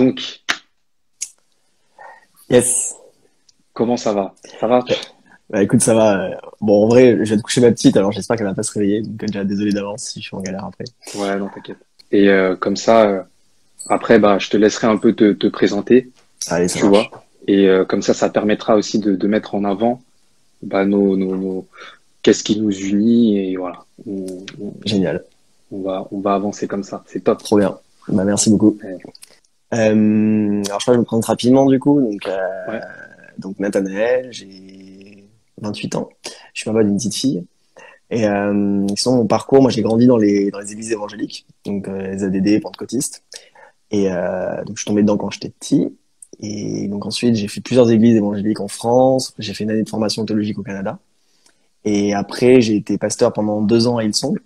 Donc, Yes. comment ça va? Ça va? Bah, écoute, ça va. Bon, en vrai, je viens de coucher ma petite, alors j'espère qu'elle va pas se réveiller. Donc, déjà, désolé d'avance si je suis en galère après. Ouais, non, t'inquiète. Et comme ça, après, bah, je te laisserai un peu te présenter, Allez, ça tu marche. vois. Et comme ça permettra aussi de mettre en avant bah, qu'est-ce qui nous unit et voilà. Génial. On va avancer comme ça. C'est top. Trop bien. Bah, merci beaucoup. Ouais. Alors, je crois que je me présente rapidement, du coup. Ouais. Donc Nathanaël, j'ai 28 ans. Je suis papa d'une petite fille. Sinon, mon parcours, moi, j'ai grandi dans les églises évangéliques. Donc, les ADD, pentecôtistes. Donc, je suis tombé dedans quand j'étais petit. Et donc, ensuite, j'ai fait plusieurs églises évangéliques en France. J'ai fait une année de formation théologique au Canada. Et après, j'ai été pasteur pendant 2 ans à Hillsong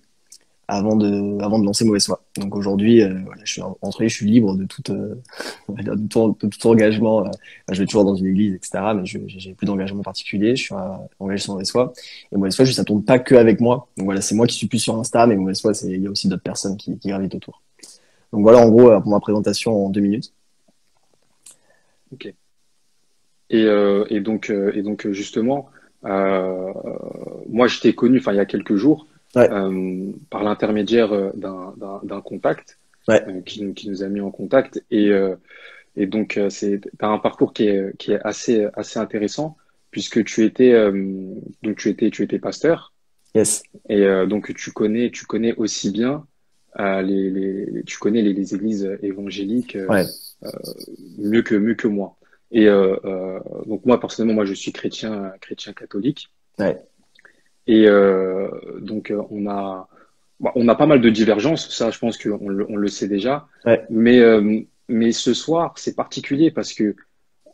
avant de lancer Mauvaise Foi. Donc aujourd'hui, voilà, je suis libre de on va dire de tout engagement. Je vais toujours dans une église, etc. Mais j'ai plus d'engagement particulier. Je suis engagé sur Mauvaise Foi. Et Mauvaise Foi, juste, ça tourne pas que avec moi. Donc voilà, c'est moi qui suis plus sur Insta, mais Mauvaise Foi, il y a aussi d'autres personnes qui gravitent autour. Donc voilà, en gros, pour ma présentation en 2 minutes. Ok. Et donc justement, euh, moi je t'ai connu, enfin il y a quelques jours, Ouais, par l'intermédiaire d'un contact ouais, qui nous a mis en contact. Et donc t'as un parcours qui est assez intéressant puisque tu étais pasteur yes, et donc tu connais aussi bien tu connais les églises évangéliques ouais, mieux que moi. Et donc moi personnellement, moi je suis chrétien catholique. ouais, Et donc on a pas mal de divergences, ça je pense qu'on le sait déjà. ouais. Mais ce soir c'est particulier parce que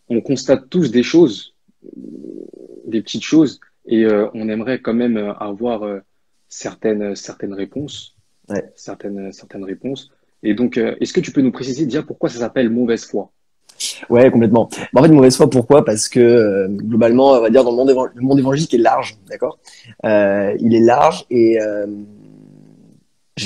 on constate tous des choses, des petites choses, et on aimerait quand même avoir certaines réponses, Ouais. certaines réponses. Et donc est-ce que tu peux nous préciser déjà pourquoi ça s'appelle mauvaise foi? Ouais, complètement. En fait, mauvaise foi, pourquoi? Parce que globalement, on va dire dans le monde évangélique est large, d'accord? Il est large et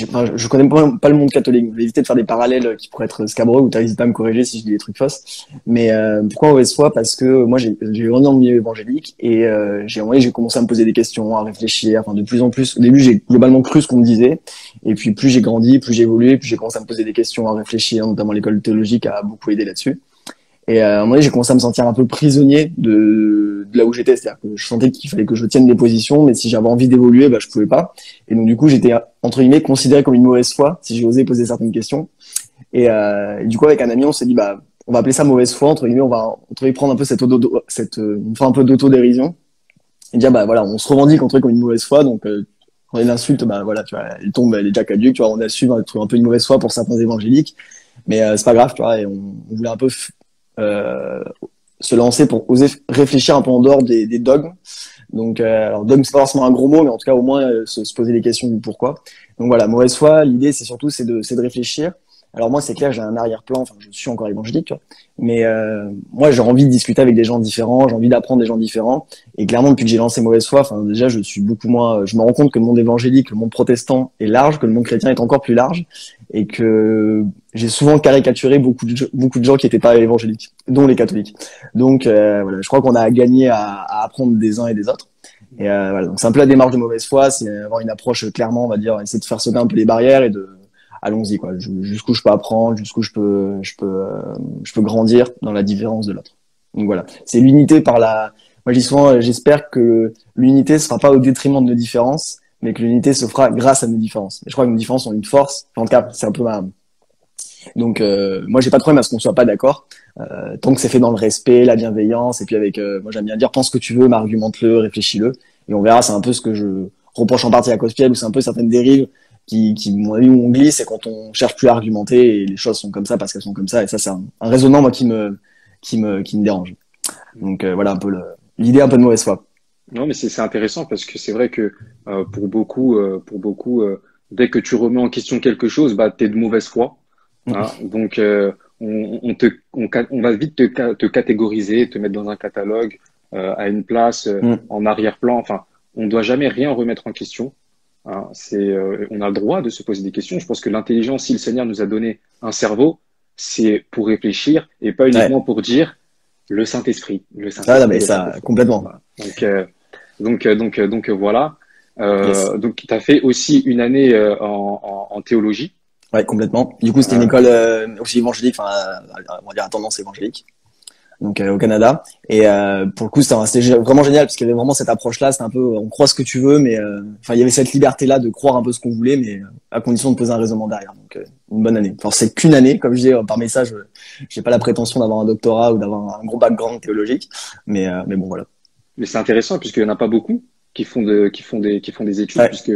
enfin, je connais pas le monde catholique. Je vais éviter de faire des parallèles qui pourraient être scabreux ou t'hésites pas à me corriger si je dis des trucs fausses. Mais pourquoi mauvaise foi? Parce que moi, j'ai grandi dans le milieu évangélique et j'ai commencé à me poser des questions, à réfléchir. Enfin, de plus en plus. Au début, j'ai globalement cru ce qu'on me disait. Et puis, plus j'ai grandi, plus j'ai évolué, plus j'ai commencé à me poser des questions, à réfléchir. Notamment l'école théologique a beaucoup aidé là-dessus. Et à un moment donné, j'ai commencé à me sentir un peu prisonnier de là où j'étais. C'est-à-dire que je sentais qu'il fallait que je tienne des positions, mais si j'avais envie d'évoluer, bah, je pouvais pas. Et donc, du coup, j'étais, entre guillemets, considéré comme une mauvaise foi si j'ai osé poser certaines questions. Et du coup, avec un ami, on s'est dit, bah, on va appeler ça mauvaise foi, entre guillemets, on va, entre guillemets, prendre un peu une forme un peu d'autodérision. Et dire, bah, voilà, on se revendique, entre guillemets, comme une mauvaise foi. Donc, quand il insulte, bah, voilà, tu vois, elle est déjà caduque, tu vois, on assume un peu une mauvaise foi pour certains évangéliques. Mais c'est pas grave, tu vois, et on voulait un peu euh, se lancer pour oser réfléchir un peu en dehors des dogmes. Donc, alors dogme c'est pas forcément un gros mot, mais en tout cas au moins se poser les questions du pourquoi. Donc voilà, mauvaise foi, l'idée c'est de réfléchir. Alors moi c'est clair, j'ai un arrière-plan, enfin je suis encore évangélique, tu vois. Mais moi j'ai envie de discuter avec des gens différents, j'ai envie d'apprendre des gens différents. Et clairement depuis que j'ai lancé mauvaise foi, enfin déjà je suis beaucoup moins, je me rends compte que le monde évangélique, le monde protestant est large, que le monde chrétien est encore plus large, et que j'ai souvent caricaturé beaucoup de gens qui étaient pas évangéliques, dont les catholiques. Donc voilà, je crois qu'on a à gagner à apprendre des uns et des autres. Et voilà, donc c'est un peu la démarche de mauvaise foi, c'est avoir une approche clairement, on va dire, essayer de faire sauter un peu les barrières et de allons-y quoi, jusqu'où je peux apprendre, jusqu'où je peux grandir dans la différence de l'autre. Donc voilà, c'est l'unité par la. Moi je dis souvent, j'espère que l'unité se fera pas au détriment de nos différences, mais que l'unité se fera grâce à nos différences. Et je crois que nos différences ont une force. En tout cas, c'est un peu ma. Donc moi j'ai pas de problème à ce qu'on soit pas d'accord, tant que c'est fait dans le respect, la bienveillance, et puis avec, moi j'aime bien dire pense ce que tu veux, mais argumente-le, réfléchis-le, et on verra. C'est un peu ce que je reproche en partie à Cospiel, ou c'est un peu certaines dérives qui mon avis, où on glisse, et quand on cherche plus à argumenter, et les choses sont comme ça parce qu'elles sont comme ça, et ça c'est un raisonnement moi qui me dérange. Donc voilà un peu l'idée un peu de mauvaise foi. Non, mais c'est intéressant parce que c'est vrai que pour beaucoup, dès que tu remets en question quelque chose, bah, t'es de mauvaise foi. Hein. Donc, on va vite te catégoriser, te mettre dans un catalogue, à une place, Mm. en arrière-plan. Enfin, on doit jamais rien remettre en question. Hein. On a le droit de se poser des questions. Je pense que l'intelligence, si le Seigneur nous a donné un cerveau, c'est pour réfléchir et pas Ouais. uniquement pour dire le Ah, non, mais Saint-Esprit, le ça, Saint-Esprit. complètement. Voilà. Donc voilà. Yes. Donc tu as fait aussi une année en théologie. Ouais, complètement. Du coup, c'était une Euh, école aussi évangélique, enfin, on va dire à tendance évangélique, donc au Canada. Et pour le coup, c'était vraiment génial parce qu'il y avait vraiment cette approche-là. C'était un peu, on croit ce que tu veux, mais enfin, il y avait cette liberté-là de croire un peu ce qu'on voulait, mais à condition de poser un raisonnement derrière. Donc, une bonne année. Alors, c'est qu'une année, comme je disais par message. J'ai pas la prétention d'avoir un doctorat ou d'avoir un gros background théologique, mais bon, voilà. mais c'est intéressant puisqu'il n'y en a pas beaucoup qui font des études, Ouais, puisque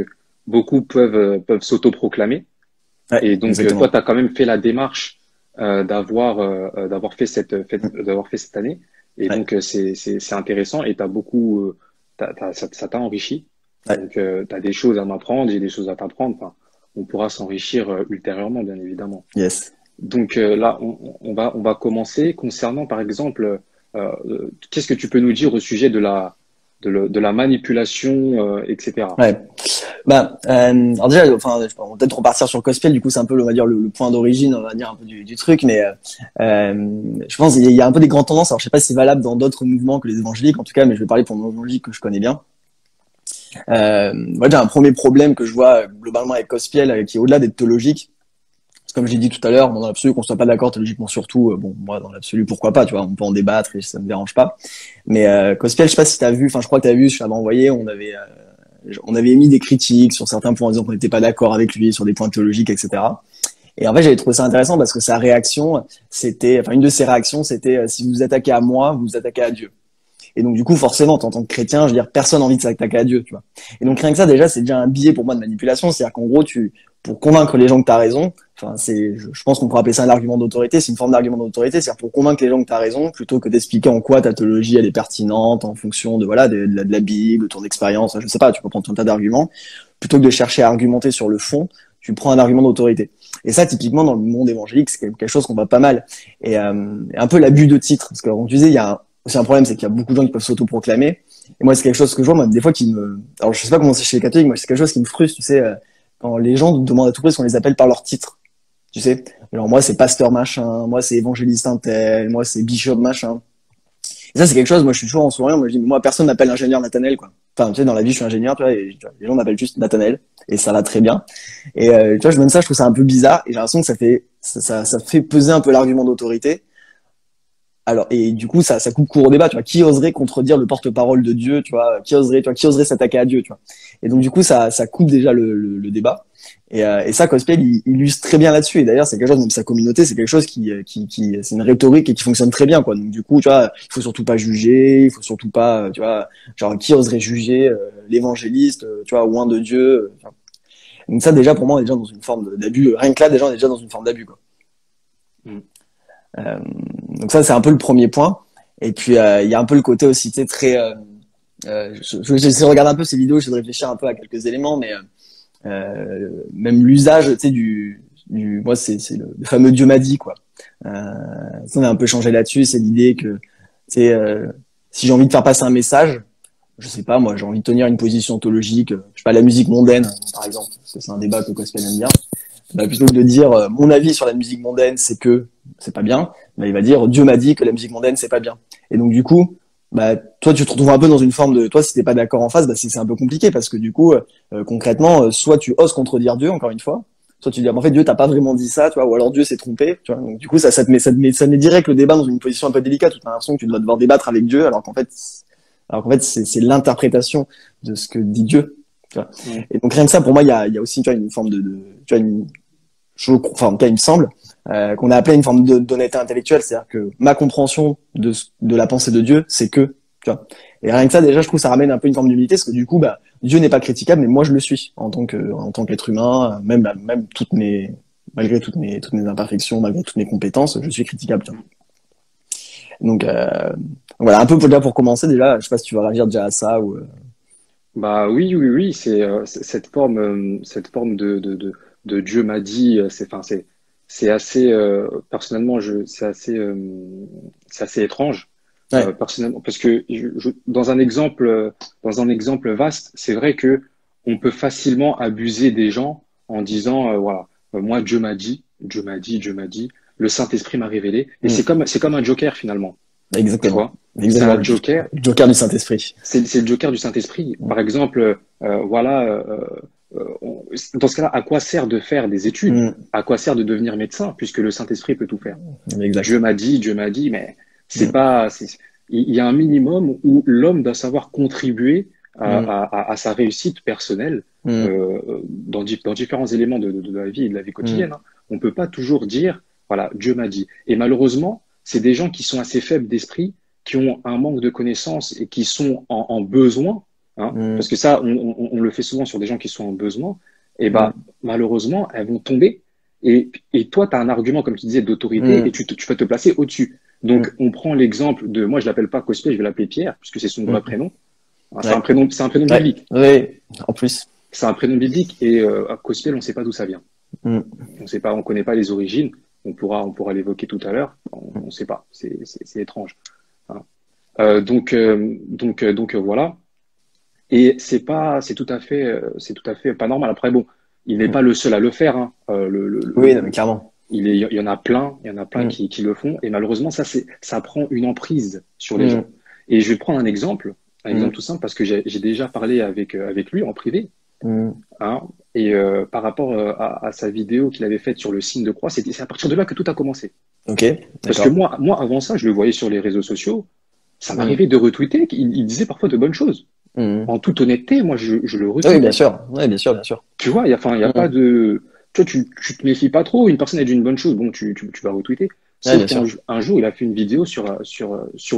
beaucoup peuvent s'autoproclamer. ouais, Et donc, toi, exactement. tu as quand même fait la démarche d'avoir fait cette année. Et Ouais, donc, c'est intéressant et ça t'a enrichi. ouais, Donc, tu as des choses à m'apprendre, j'ai des choses à t'apprendre. Enfin, on pourra s'enrichir ultérieurement, bien évidemment. yes. Donc là, on va commencer concernant, par exemple, qu'est-ce que tu peux nous dire au sujet de la manipulation, etc. Ouais. Bah, alors déjà, enfin, on va peut-être repartir sur Cospel. Du coup, c'est un peu, on va dire, le point d'origine, on va dire un peu du truc. Mais je pense qu'il y a un peu des grandes tendances. Alors, je sais pas si c'est valable dans d'autres mouvements que les évangéliques, en tout cas, mais je vais parler pour mon évangélique que je connais bien. Moi, j'ai un premier problème que je vois globalement avec Cospiel, qui est au-delà d'être théologique. Parce que comme j'ai dit tout à l'heure, bon, dans l'absolu, qu'on soit pas d'accord théologiquement surtout, bon, moi, dans l'absolu, pourquoi pas, tu vois, on peut en débattre et ça me dérange pas. Mais Cospiel, je sais pas si t'as vu, enfin, je crois que t'as vu, je t'avais envoyé, on avait émis des critiques sur certains points en disant qu'on n'était pas d'accord avec lui sur des points théologiques, etc. Et en fait, j'avais trouvé ça intéressant parce que sa réaction, c'était, enfin, une de ses réactions, c'était si vous vous attaquez à moi, vous vous attaquez à Dieu. Et donc, du coup, forcément, en tant que chrétien, je veux dire, personne n'a envie de s'attaquer à Dieu, tu vois. Et donc, rien que ça, déjà, c'est déjà un biais pour moi de manipulation. C'est-à-dire qu'en gros, pour convaincre les gens que tu as raison, enfin, je pense qu'on pourrait appeler ça un argument d'autorité, c'est une forme d'argument d'autorité, c'est-à-dire pour convaincre les gens que tu as raison, plutôt que d'expliquer en quoi ta théologie, elle est pertinente, en fonction de, voilà, de la Bible, de ton expérience, je sais pas, tu peux prendre un tas d'arguments, plutôt que de chercher à argumenter sur le fond, tu prends un argument d'autorité. Et ça, typiquement, dans le monde évangélique, c'est quelque chose qu'on voit pas mal. Et un peu l'abus de titre, parce que, comme tu disais, il y a aussi un problème, c'est qu'il y a beaucoup de gens qui peuvent s'autoproclamer. Et moi, c'est quelque chose que je vois, moi, des fois, alors, je sais pas comment c'est chez les catholiques, moi, c'est quelque chose qui me frustre, tu sais, quand les gens demandent à tout prix qu'on les appelle par leur titre. Tu sais, genre, moi, c'est pasteur machin, moi, c'est évangéliste un tel, moi, c'est bishop machin. Et ça, c'est quelque chose, moi, je suis toujours en souriant, moi, je dis, moi, personne m'appelle ingénieur Nathanaël, quoi. Enfin, tu sais, dans la vie, je suis ingénieur, tu vois, et tu vois, les gens m'appellent juste Nathanaël, et ça va très bien. Et, tu vois, je me dis ça, je trouve ça un peu bizarre, et j'ai l'impression que ça fait peser un peu l'argument d'autorité. Alors, et du coup, ça coupe court au débat, tu vois. Qui oserait contredire le porte-parole de Dieu, tu vois? Qui oserait s'attaquer à Dieu, tu vois? Et donc, du coup, ça coupe déjà le débat. Et ça, Cospel, il illustre très bien là-dessus. Et d'ailleurs, c'est quelque chose, même sa communauté, c'est quelque chose c'est une rhétorique et qui fonctionne très bien, quoi. Donc, du coup, tu vois, il faut surtout pas juger, il faut surtout pas, tu vois, genre, qui oserait juger l'évangéliste, tu vois, loin de Dieu. Donc ça, déjà, pour moi, on est déjà dans une forme d'abus. Rien que là, déjà, on est déjà dans une forme d'abus, quoi. Mm. Euh, donc ça, c'est un peu le premier point. Et puis, il y a un peu le côté aussi, tu sais, très... j'essaie de regarder un peu ces vidéos, j'essaie de réfléchir un peu à quelques éléments, mais même l'usage, tu sais, moi, c'est le fameux Dieu m'a dit, quoi. Ça, on a un peu changé là-dessus, c'est l'idée que, tu sais, si j'ai envie de faire passer un message, je sais pas, moi, j'ai envie de tenir une position ontologique, je sais pas, la musique mondaine, par exemple, parce que c'est un débat que Gospel aime bien. Bah, plutôt que de dire mon avis sur la musique mondaine, c'est que c'est pas bien, bah, il va dire Dieu m'a dit que la musique mondaine c'est pas bien. Et donc du coup, bah toi tu te retrouves un peu dans une forme de toi si t'es pas d'accord en face, bah c'est un peu compliqué parce que du coup concrètement, soit tu oses contredire Dieu encore une fois, soit tu dis en fait Dieu t'a pas vraiment dit ça, tu vois, ou alors Dieu s'est trompé, tu vois. Donc du coup ça te met direct le débat dans une position un peu délicate où t'as l'impression que tu dois devoir débattre avec Dieu alors qu'en fait c'est l'interprétation de ce que dit Dieu. Tu vois. Mm. Et donc rien que ça, pour moi, il y a aussi tu vois, une forme tu vois, enfin en tout cas il me semble, qu'on a appelé une forme d'honnêteté intellectuelle, c'est-à-dire que ma compréhension de la pensée de Dieu, c'est que, tu vois. Et rien que ça, déjà, je trouve ça ramène un peu une forme d'humilité, parce que du coup, bah, Dieu n'est pas critiquable, mais moi je le suis en tant qu'être humain, même malgré toutes mes imperfections, malgré toutes mes compétences, je suis critiquable. Tu vois. Donc, voilà, un peu déjà pour commencer, déjà, je sais pas si tu vas réagir déjà à ça ou. Bah oui, c'est cette forme de Dieu m'a dit, c'est assez, personnellement, c'est assez étrange, Ouais, personnellement, parce que dans un exemple vaste, c'est vrai que on peut facilement abuser des gens en disant, voilà, moi Dieu m'a dit, Dieu m'a dit, Dieu m'a dit. le Saint-Esprit m'a révélé. Et Mm. c'est comme un joker finalement. Tu Exactement. vois? C'est Exactement. un joker. Le Joker du Saint-Esprit. C'est le joker du Saint-Esprit. Mm. Par exemple, voilà, dans ce cas-là, à quoi sert de faire des études? Mm. À quoi sert de devenir médecin, puisque le Saint-Esprit peut tout faire? Exact. Dieu m'a dit, mais c'est Mm. pas, il y a un minimum où l'homme doit savoir contribuer Mm. à sa réussite personnelle Mm. dans différents éléments de la vie et de la vie Mm. quotidienne. Hein. On peut pas toujours dire, voilà, Dieu m'a dit. Et malheureusement, c'est des gens qui sont assez faibles d'esprit, qui ont un manque de connaissances et qui sont en besoin, hein, Mm. parce que ça, on le fait souvent sur des gens qui sont en besoin, et Mm. bah, malheureusement, elles vont tomber. Et toi, tu as un argument, comme tu disais, d'autorité et Mm. tu peux te placer au-dessus. Donc, Mm. on prend l'exemple de, moi, je l'appelle pas Cosplay, je vais l'appeler Pierre, puisque c'est son vrai Mm. prénom. Hein, Ouais. c'est un prénom Ouais. biblique. Ouais. En plus. C'est un prénom biblique et à Cosplay, on ne sait pas d'où ça vient. Mm. On sait pas, on connaît pas les origines. On pourra l'évoquer tout à l'heure. On ne sait pas. C'est étrange. Hein. Voilà. Et c'est tout à fait pas normal. Après, bon, il n'est Mm. pas le seul à le faire. Hein. Oui, non, mais clairement. Il y en a plein Mm. qui le font. Et malheureusement, ça prend une emprise sur les Mm. gens. Et je vais prendre un Mm. exemple tout simple, parce que j'ai déjà parlé avec lui en privé. Mm. Hein, et par rapport à sa vidéo qu'il avait faite sur le signe de croix, c'est à partir de là que tout a commencé. Ok, Parce que d'accord. moi, avant ça, je le voyais sur les réseaux sociaux. Ça Mm. m'arrivait de retweeter. Il disait parfois de bonnes choses. Mm. En toute honnêteté, moi, je le Oui, bien retweetais. sûr. Oui, bien sûr, bien sûr. Tu vois, il y a pas Mm. de. Tu vois, tu te méfies pas trop. Une personne a dit une bonne chose, bon, tu vas retweeter. Ouais, Sauf bien sûr. qu'un jour, il a fait une vidéo sur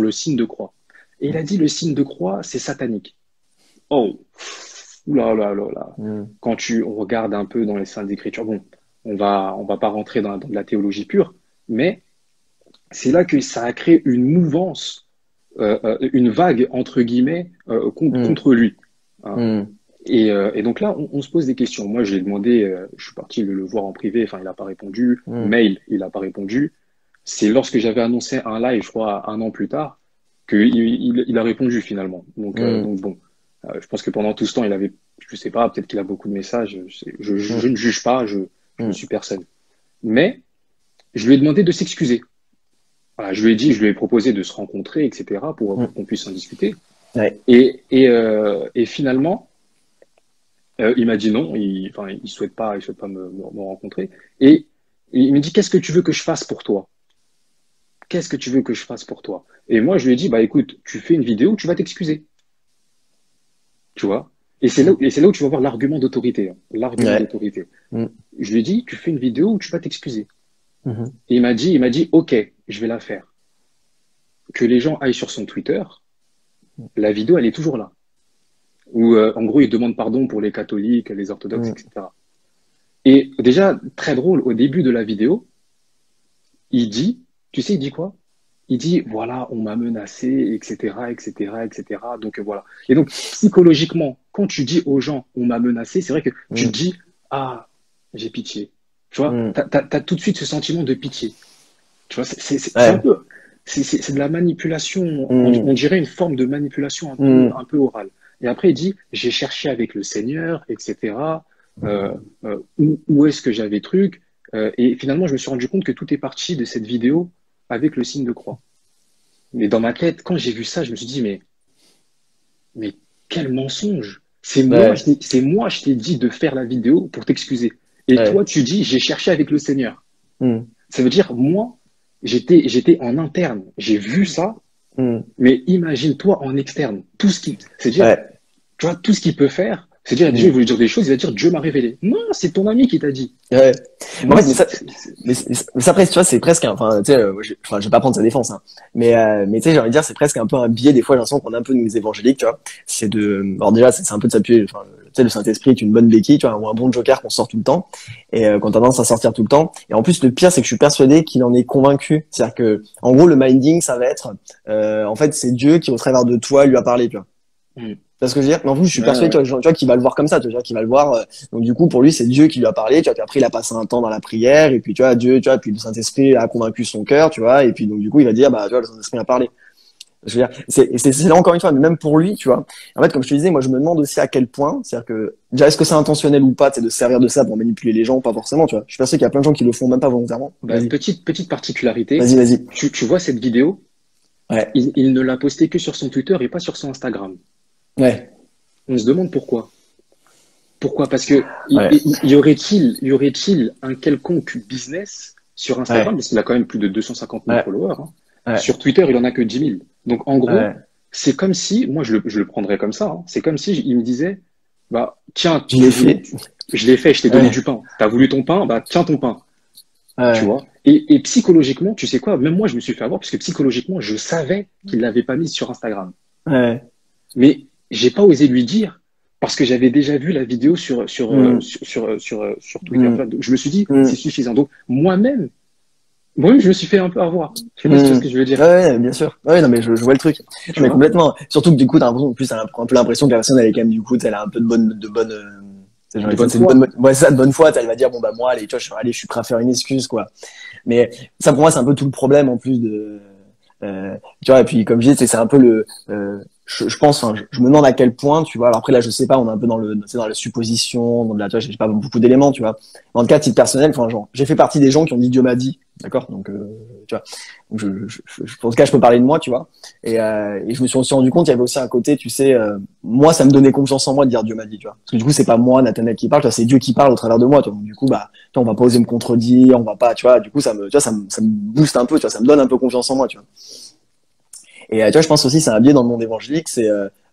le signe de croix. Et il a dit le signe de croix, c'est satanique. Oh, oula, là, là, là. Mm. Quand on regarde un peu dans les Saintes Écritures, bon, on va pas rentrer dans de la théologie pure, mais c'est là que ça a créé une mouvance, une vague, entre guillemets, Mm. contre lui. Hein. Mm. Et donc là, on se pose des questions. Moi, j'ai demandé, je suis parti le voir en privé, enfin, il n'a pas répondu. Mm. Mail, il n'a pas répondu. C'est lorsque j'avais annoncé un live, je crois, un an plus tard, qu'il a répondu finalement. Mm. Donc bon, je pense que pendant tout ce temps, il avait, je sais pas, peut-être qu'il a beaucoup de messages. Je Mm. ne juge pas, je ne Mm. suis personne. Mais je lui ai demandé de s'excuser. Voilà, je lui ai proposé de se rencontrer, etc., pour Mm. qu'on puisse en discuter. Ouais. Et finalement, il m'a dit non, enfin, il souhaite pas me rencontrer. Et il me dit, qu'est-ce que tu veux que je fasse pour toi? Qu'est-ce que tu veux que je fasse pour toi? Et moi, je lui ai dit, bah écoute, tu fais une vidéo, tu vas t'excuser. Tu vois? Mm. Et c'est là où tu vas voir l'argument d'autorité. Hein, l'argument Ouais. d'autorité. Mm. Je lui ai dit, tu fais une vidéo où tu vas t'excuser. Mhm. Et il m'a dit, OK, je vais la faire. Que les gens aillent sur son Twitter, la vidéo, elle est toujours là. Où, en gros, il demande pardon pour les catholiques, les orthodoxes, Mm. etc. Et déjà, très drôle, au début de la vidéo, il dit, tu sais, il dit quoi? Il dit, voilà, on m'a menacé, etc., etc., etc. Donc voilà. Et donc, psychologiquement, quand tu dis aux gens, on m'a menacé, c'est vrai que tu te Mm. dis, ah, j'ai pitié. Tu vois, Mm. t'as tout de suite ce sentiment de pitié. Tu vois, c'est un Ouais. peu, c'est de la manipulation. On Mm. dirait une forme de manipulation Mm. un peu orale. Et après, il dit, j'ai cherché avec le Seigneur, etc. Où est-ce que j'avais truc? Et finalement, je me suis rendu compte que tout est parti de cette vidéo avec le signe de croix. Mais dans ma tête, quand j'ai vu ça, je me suis dit, mais quel mensonge! Ouais. C'est moi, je t'ai dit de faire la vidéo pour t'excuser. Et Ouais. toi, tu dis, j'ai cherché avec le Seigneur. Mm. Ça veut dire, moi, j'étais en interne. J'ai vu ça, Mm. mais imagine-toi en externe. C'est-à-dire, Ouais. tu vois, tout ce qu'il peut faire, c'est-à-dire, déjà, Mm. il voulait dire des choses, il va dire, Dieu m'a révélé. Non, c'est ton ami qui t'a dit. Ouais. En Moi, fait, mais ça presque, tu vois, c'est presque enfin, tu sais, enfin, je vais pas prendre sa défense, hein. Mais tu sais, j'ai envie de dire, c'est presque un peu un biais, des fois, j'ai l'impression qu'on a un peu, nous, évangéliques, tu vois. Alors déjà, c'est un peu de s'appuyer, enfin, tu sais, le Saint-Esprit est une bonne béquille, tu vois, ou un bon joker qu'on sort tout le temps, et qu'on a tendance à sortir tout le temps. Et en plus, le pire, c'est que je suis persuadé qu'il en est convaincu. C'est-à-dire que, en gros, le minding, ça va être, en fait, c'est Dieu qui, au travers de toi, lui a parlé, tu vois. Mm. Parce que je veux dire, mais en plus, je suis Ouais, persuadé, ouais. tu vois, qu'il va le voir comme ça, tu vois, qu'il va le voir. Donc du coup, pour lui, c'est Dieu qui lui a parlé, tu vois. Puis après, il a passé un temps dans la prière, et puis tu vois, Dieu, tu vois, puis le Saint-Esprit a convaincu son cœur, tu vois. Et puis donc du coup, il va dire, bah, tu vois, le Saint-Esprit a parlé. Je veux dire, c'est là encore une fois, mais même pour lui, tu vois. En fait, comme je te disais, moi, je me demande aussi à quel point, c'est-à-dire que, déjà, est-ce que c'est intentionnel ou pas, c'est de se servir de ça pour manipuler les gens ou pas forcément, tu vois. Je suis persuadé qu'il y a plein de gens qui le font même pas volontairement. Bah, Vas-y, petite particularité, vas-y. tu vois cette vidéo, Ouais, il ne l'a postée que sur son Twitter et pas sur son Instagram. ouais, On se demande pourquoi. Pourquoi? Parce que ouais, y aurait-il un quelconque business sur Instagram, ouais, parce qu'il a quand même plus de 250 000 ouais, followers, hein. ouais, Sur Twitter, il en a que 10 000. Donc, en gros, ouais. c'est comme si, moi, je le prendrais comme ça, hein. C'est comme si il me disait, bah, tiens, Je l'ai fait. je l'ai fait, je t'ai donné Ouais, du pain. T'as voulu ton pain, bah, tiens ton pain. Tu ouais, vois? Et psychologiquement, tu sais quoi? Même moi, je me suis fait avoir, parce que psychologiquement, je savais qu'il l'avait pas mise sur Instagram. ouais. Mais j'ai pas osé lui dire parce que j'avais déjà vu la vidéo Hmm, sur Twitter. Tu hmm, vois. Donc, je me suis dit, hmm, c'est suffisant. Donc, moi-même, je me suis fait un peu avoir. Je sais pas si tu vois hmm. ce que je veux dire. Ouais, bien sûr. Ouais, non, mais je vois le truc. Tu Non, mais vois? complètement. Surtout que du coup, t'as l'impression, en plus, t'as un peu l'impression que la personne, elle est quand même, du coup, elle a un peu De bonne c'est une bonne, foi. ouais, c'est ça, de bonne foi, elle va dire, bon, bah, moi, allez, tu vois, allez, je suis prêt à faire une excuse, quoi. Mais ça, pour moi, c'est un peu tout le problème, en plus tu vois, et puis, comme je disais, c'est un peu je pense, enfin, je me demande à quel point, tu vois, alors après, là, je sais pas, on est un peu c'est dans la supposition, dans de la, tu vois, j'ai pas beaucoup d'éléments, tu vois. Dans le cas, titre personnel, enfin, genre, j'ai fait partie des gens qui ont dit Dieu m'a dit, d'accord? Donc, tu vois. Donc, en tout cas, je peux parler de moi, tu vois. Et je me suis aussi rendu compte, il y avait aussi un côté, tu sais, moi, ça me donnait confiance en moi de dire Dieu m'a dit, tu vois. Parce que du coup, c'est pas moi, Nathanaël, qui parle, tu vois, c'est Dieu qui parle au travers de moi, tu vois. Donc, du coup, bah, tu vois, on va pas oser me contredire, on va pas, tu vois. Du coup, tu vois, ça me booste un peu, tu vois, ça me donne un peu confiance en moi, tu vois. Et tu vois, je pense aussi, c'est un biais dans le monde évangélique,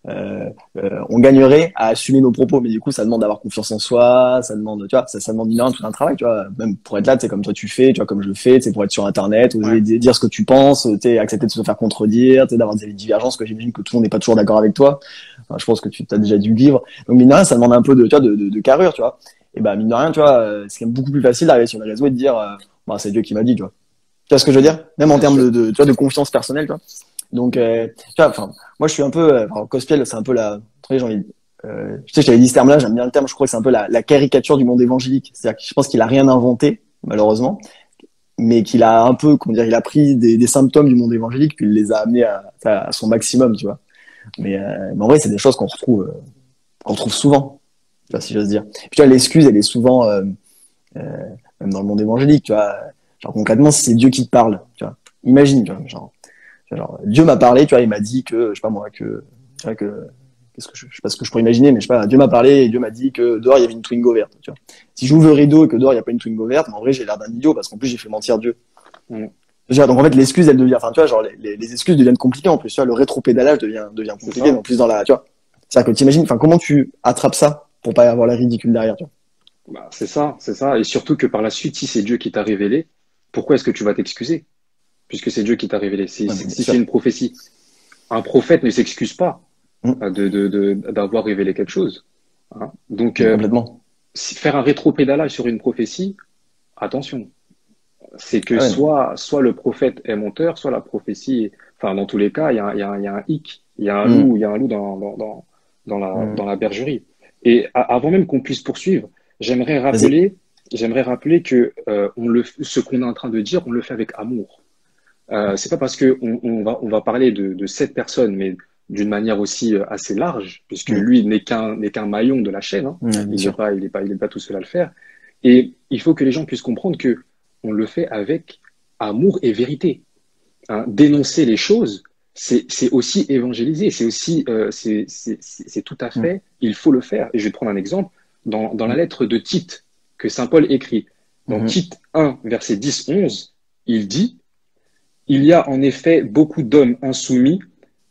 on gagnerait à assumer nos propos, mais du coup, ça demande d'avoir confiance en soi, ça demande, tu vois, ça demande tout un travail, tu vois, même pour être là, tu sais, comme toi tu fais, tu vois, comme je le fais, tu sais, pour être sur Internet, oser Ouais. dire ce que tu penses, tu sais, accepter de se faire contredire, tu sais, d'avoir des divergences, que j'imagine que tout le monde n'est pas toujours d'accord avec toi. Enfin, je pense que tu as déjà dû le vivre. Donc, mine de rien, ça demande un peu de, tu vois, de carrure, tu vois. Et bah, mine de rien, tu vois, c'est quand même beaucoup plus facile d'arriver sur les réseaux et de dire, bah, c'est Dieu qui m'a dit, tu vois. Tu vois ce que je veux dire? Même en Bien termes sûr. tu vois, de confiance personnelle, tu vois. Donc, tu vois, enfin, moi, je suis un peu, Cospiel, c'est un peu j'ai envie, je sais, j'avais dit ce terme-là, j'aime bien le terme, je crois que c'est un peu la caricature du monde évangélique. C'est-à-dire que je pense qu'il a rien inventé, malheureusement, mais qu'il a un peu, comment dire, il a pris des symptômes du monde évangélique, puis il les a amenés à son maximum, tu vois. Mais en vrai, c'est des choses qu'on retrouve souvent, tu vois, si j'ose dire. Puis, tu vois, l'excuse, elle est souvent, euh, même dans le monde évangélique, tu vois. Genre, concrètement, si c'est Dieu qui te parle, tu vois. Imagine, tu vois, genre, Dieu m'a parlé, tu vois, il m'a dit que, je sais pas moi, tu vois, je sais pas ce que je pourrais imaginer, mais je sais pas, Dieu m'a parlé et Dieu m'a dit que dehors il y avait une Twingo verte, tu vois. Si j'ouvre le rideau et que dehors il y a pas une Twingo verte, mais en vrai j'ai l'air d'un idiot parce qu'en plus j'ai fait mentir Dieu. Mm. Donc en fait l'excuse elle devient, enfin tu vois, genre les excuses deviennent compliquées en plus, tu vois, le rétropédalage devient C'est compliqué, ça. en plus dans la, tu vois. C'est-à-dire que t'imagines, enfin comment tu attrapes ça pour pas avoir la ridicule derrière, tu vois. Bah, c'est ça, c'est ça. Et surtout que par la suite, si c'est Dieu qui t'a révélé, pourquoi est-ce que tu vas t'excuser? Puisque c'est Dieu qui t'a révélé. Ouais, mais bien Si c'est sûr. une prophétie, un prophète ne s'excuse pas Mmh. d'avoir révélé quelque chose, hein. Donc, Mais complètement. faire un rétropédalage sur une prophétie, attention, c'est que Ah ouais, non. soit le prophète est menteur, soit la prophétie, enfin, dans tous les cas, il y a un hic, il Mmh. y a un loup Mmh. dans la bergerie. Et avant même qu'on puisse poursuivre, j'aimerais Vas-y. rappeler, j'aimerais rappeler que ce qu'on est en train de dire, on le fait avec amour. C'est pas parce que on va parler de cette personne, mais d'une manière aussi assez large, puisque Mmh. lui n'est qu'un maillon de la chaîne, hein. Ouais, bien sûr. Il est pas tout seul à le faire. Et il faut que les gens puissent comprendre que on le fait avec amour et vérité, hein. Dénoncer les choses, c'est aussi évangéliser, c'est aussi, c'est tout à Mmh. fait, il faut le faire. Et je vais te prendre un exemple dans la Mmh. lettre de Tite que saint Paul écrit. Dans Mmh. Tite 1, verset 10-11, il dit il y a en effet beaucoup d'hommes insoumis,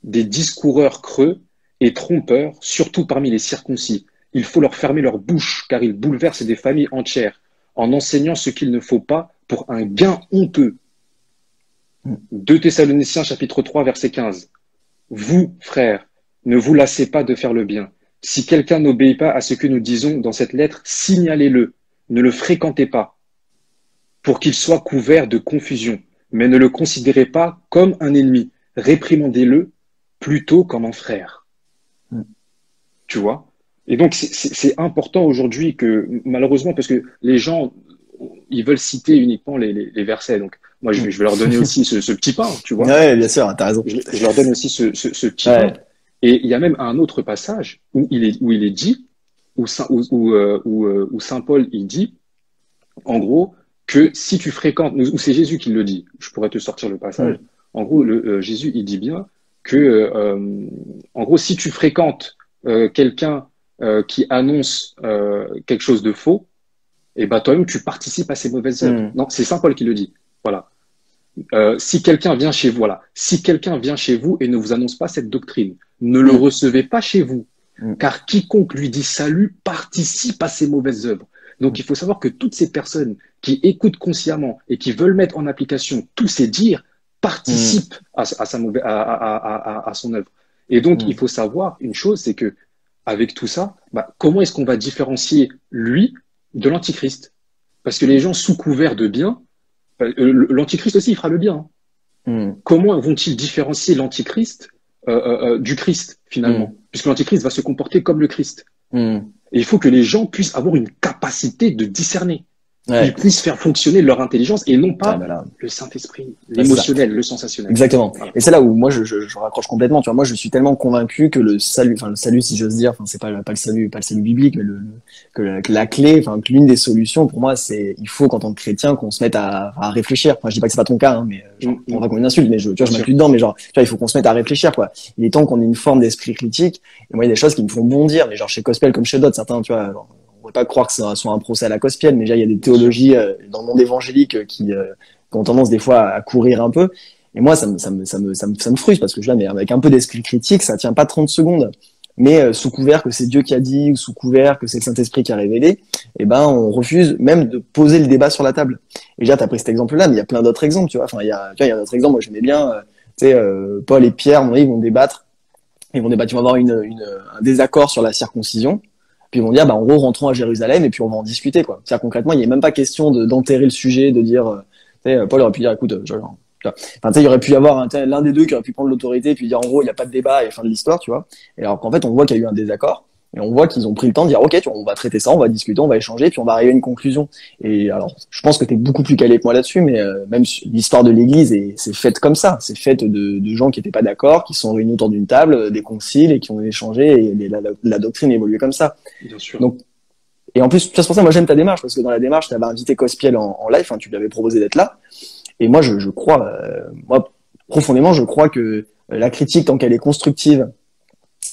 des discoureurs creux et trompeurs, surtout parmi les circoncis. Il faut leur fermer leur bouche, car ils bouleversent des familles entières, en enseignant ce qu'il ne faut pas pour un gain honteux. Mmh. 2 Thessaloniciens chapitre 3 verset 15. Vous, frères, ne vous lassez pas de faire le bien. Si quelqu'un n'obéit pas à ce que nous disons dans cette lettre, signalez-le, ne le fréquentez pas, pour qu'il soit couvert de confusion, mais ne le considérez pas comme un ennemi. Réprimandez-le plutôt comme un frère. Mmh. Tu vois? Et donc, c'est important aujourd'hui que, malheureusement, parce que les gens, ils veulent citer uniquement les versets. Donc, moi, je vais leur donner aussi ce petit pain, tu vois. Ouais, bien sûr, t'as raison. Je leur donne aussi ce petit pain. Ouais. Et il y a même un autre passage où il est dit, où Saint Paul, il dit, en gros, que si tu fréquentes, ou c'est Jésus qui le dit, je pourrais te sortir le passage. Mm. En gros, Jésus, il dit bien que, en gros, si tu fréquentes quelqu'un qui annonce quelque chose de faux, et ben toi-même, tu participes à ces mauvaises œuvres. Mm. Non, c'est Saint Paul qui le dit. Voilà. Si quelqu'un vient chez vous, voilà, si quelqu'un vient chez vous et ne vous annonce pas cette doctrine, ne le Mm. recevez pas chez vous, Mm. car quiconque lui dit salut participe à ses mauvaises œuvres. Donc il faut savoir que toutes ces personnes qui écoutent consciemment et qui veulent mettre en application tous ces dires Mm. participent à son œuvre. Et donc il Mm. faut savoir une chose, c'est que avec tout ça, bah, comment est-ce qu'on va différencier lui de l'antichrist? Parce que les gens sous couvert de bien, l'antichrist aussi il fera le bien, hein. Mm. Comment vont-ils différencier l'antichrist du Christ finalement? Puisque l'antichrist va se comporter comme le Christ. Mm. Et il faut que les gens puissent avoir une capacité de discerner. Ouais. Ils puissent faire fonctionner leur intelligence et non Ouais, pas bah là. le Saint-Esprit, Ouais, c'est ça. l'émotionnel, le sensationnel. Exactement. Voilà. Et c'est là où moi je raccroche complètement. Tu vois, moi je suis tellement convaincu que le salut si j'ose dire, enfin c'est pas le salut biblique, mais que la clé, enfin que l'une des solutions pour moi c'est il faut qu'en tant que chrétien qu'on se mette à réfléchir. Enfin je dis pas que c'est pas ton cas, hein, mais genre, on va qu'on m'insulte, mais tu vois Bien je sûr. m'inclus dedans, mais genre tu vois il faut qu'on se mette à réfléchir quoi. Il est temps qu'on ait une forme d'esprit critique. Et moi il y a des choses qui me font bondir, mais genre chez Cospel comme chez d'autres, certains tu vois. Genre, on ne pas croire que ça soit un procès à la Cospienne, mais déjà il y a des théologies dans le monde évangélique qui ont tendance des fois à courir un peu. Et moi, ça me frustre parce que je là, mais avec un peu d'esprit critique, ça tient pas 30 secondes. Mais sous couvert que c'est Dieu qui a dit, ou sous couvert que c'est le Saint-Esprit qui a révélé, eh ben, on refuse même de poser le débat sur la table. Et déjà, t'as pris cet exemple-là, mais il y a plein d'autres exemples, tu vois. Enfin, il y a d'autres exemples, moi, j'aimais bien, tu sais, Paul et Pierre, ils vont débattre. Ils vont avoir un désaccord sur la circoncision. Puis ils vont dire, bah, en gros, rentrons à Jérusalem et puis on va en discuter, quoi. C'est-à-dire, concrètement, il n'y a même pas question d'enterrer le sujet, de dire, Paul aurait pu dire, écoute, enfin, il y aurait pu y avoir l'un des deux qui aurait pu prendre l'autorité et puis dire, en gros, il n'y a pas de débat et fin de l'histoire, tu vois. Et alors qu'en fait, on voit qu'il y a eu un désaccord et on voit qu'ils ont pris le temps de dire, ok, tu vois, on va traiter ça, on va discuter, on va échanger, puis on va arriver à une conclusion. Et alors, je pense que tu es beaucoup plus calé que moi là-dessus, mais même l'histoire de l'Église, c'est faite comme ça. C'est faite de gens qui n'étaient pas d'accord, qui sont réunis autour d'une table, des conciles et qui ont échangé et la doctrine évoluait comme ça. Bien sûr. Donc, et en plus, c'est pour ça, moi, j'aime ta démarche, parce que dans la démarche, tu avais invité Cospiel en live, hein, tu lui avais proposé d'être là. Et moi, je crois, moi, profondément, je crois que la critique, tant qu'elle est constructive,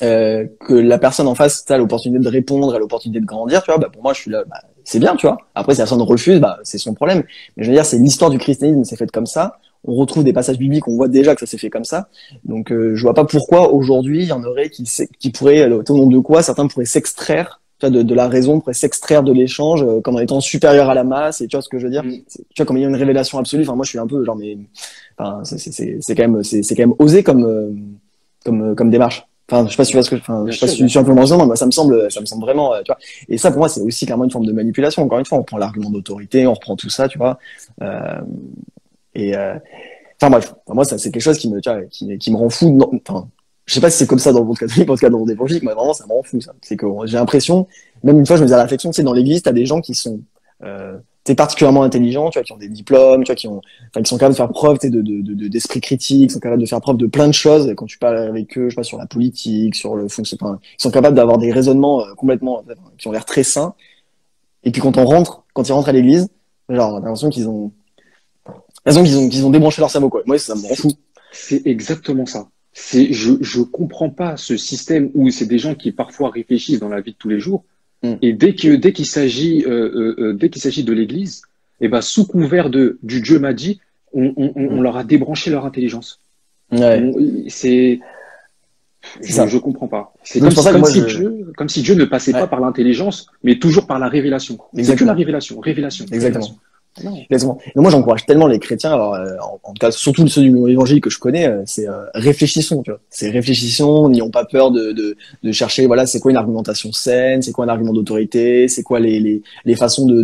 que la personne en face a l'opportunité de répondre, a l'opportunité de grandir, tu vois, bah, pour moi, je suis là, bah, c'est bien, tu vois. Après, si la personne refuse, bah, c'est son problème. Mais je veux dire, c'est l'histoire du christianisme, c'est fait comme ça. On retrouve des passages bibliques, on voit déjà que ça s'est fait comme ça. Donc, je vois pas pourquoi aujourd'hui, il y en aurait qui pourraient, au nom de quoi, certains pourraient s'extraire de la raison, pourrait s'extraire de l'échange comme en étant supérieur à la masse, et tu vois ce que je veux dire, tu vois, comme il y a une révélation absolue. Enfin, moi je suis un peu genre, mais enfin, c'est quand même osé comme démarche. Enfin, je sais pas si tu vois ce que, enfin, je sais pas si tu suis un peu dans le moi ça me semble vraiment, tu vois. Et ça pour moi c'est aussi clairement une forme de manipulation. Encore une fois, on prend l'argument d'autorité, on reprend tout ça, tu vois. Enfin bref, moi ça c'est quelque chose qui me rend fou. Enfin, je sais pas si c'est comme ça dans le monde catholique, en tout cas dans le monde évangélique, mais vraiment ça me rend fou ça. C'est que j'ai l'impression, même une fois je me faisais la réflexion, tu sais, dans l'église, t'as des gens qui sont particulièrement intelligents, tu vois, qui ont des diplômes, tu vois, qui sont capables de faire preuve, d'esprit critique, qui sont capables de faire preuve de plein de choses. Et quand tu parles avec eux, je sais pas, sur la politique, sur le fonctionnement, ils sont capables d'avoir des raisonnements complètement, qui ont l'air très sains. Et puis quand ils rentrent à l'église, genre, t'as l'impression qu'ils ont débranché leur cerveau, quoi. Moi, ça me rend fou. C'est exactement ça. Je comprends pas ce système où c'est des gens qui parfois réfléchissent dans la vie de tous les jours. Et dès qu'il s'agit de l'Église, et ben sous couvert du Dieu m'a dit, on leur a débranché leur intelligence. Ouais. Je comprends pas. C'est comme si Dieu ne passait pas par l'intelligence, mais toujours par la révélation. C'est que la révélation. Exactement. Exactement. Et moi, j'encourage tellement les chrétiens, alors, en tout cas, surtout ceux du monde évangile que je connais, c'est réfléchissons, tu vois. C'est réfléchissons, n'ayons pas peur de chercher, voilà, c'est quoi une argumentation saine, c'est quoi un argument d'autorité, c'est quoi les façons de